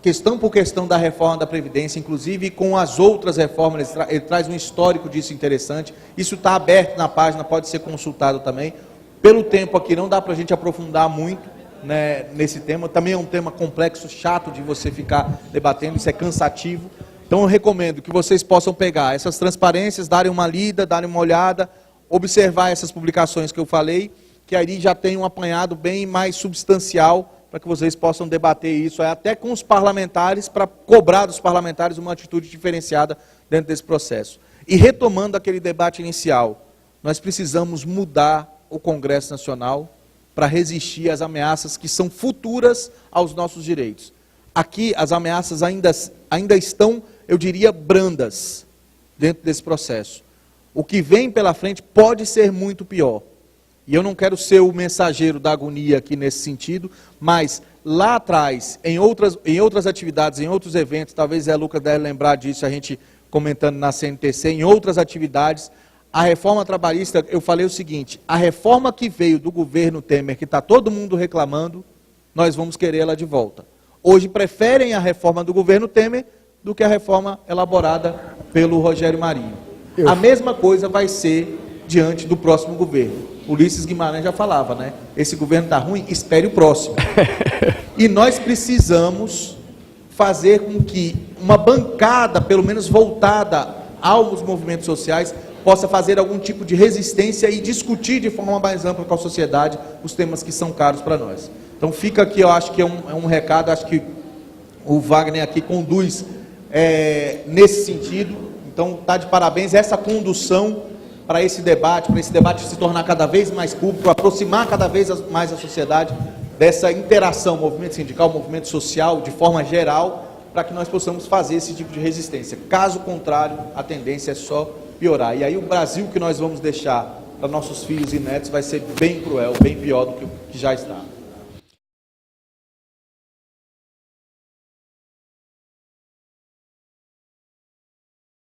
questão por questão da reforma da Previdência, inclusive com as outras reformas, ele traz um histórico disso interessante. Isso está aberto na página, pode ser consultado também. Pelo tempo aqui, não dá para a gente aprofundar muito, né, nesse tema. Também é um tema complexo, chato de você ficar debatendo, isso é cansativo. Então eu recomendo que vocês possam pegar essas transparências, darem uma lida, darem uma olhada, observar essas publicações que eu falei, que aí já tem um apanhado bem mais substancial para que vocês possam debater isso, até com os parlamentares, para cobrar dos parlamentares uma atitude diferenciada dentro desse processo. E retomando aquele debate inicial, nós precisamos mudar o Congresso Nacional para resistir às ameaças que são futuras aos nossos direitos. Aqui as ameaças ainda estão, eu diria, brandas dentro desse processo. O que vem pela frente pode ser muito pior. E eu não quero ser o mensageiro da agonia aqui nesse sentido, mas lá atrás, em outras atividades, em outros eventos, talvez Zé Lucas deve lembrar disso, a gente comentando na CNTC, em outras atividades, a reforma trabalhista, eu falei o seguinte, a reforma que veio do governo Temer, que está todo mundo reclamando, nós vamos querer ela de volta. Hoje preferem a reforma do governo Temer do que a reforma elaborada pelo Rogério Marinho. A mesma coisa vai ser diante do próximo governo. Ulisses Guimarães já falava, né? Esse governo está ruim, espere o próximo. E nós precisamos fazer com que uma bancada, pelo menos voltada aos movimentos sociais, possa fazer algum tipo de resistência e discutir de forma mais ampla com a sociedade os temas que são caros para nós. Então fica aqui, eu acho que é um recado, acho que o Wagner aqui conduz nesse sentido. Então está de parabéns essa condução para esse debate se tornar cada vez mais público, aproximar cada vez mais a sociedade dessa interação, movimento sindical, movimento social, de forma geral, para que nós possamos fazer esse tipo de resistência. Caso contrário, a tendência é só piorar. E aí o Brasil que nós vamos deixar para nossos filhos e netos vai ser bem cruel, bem pior do que já está.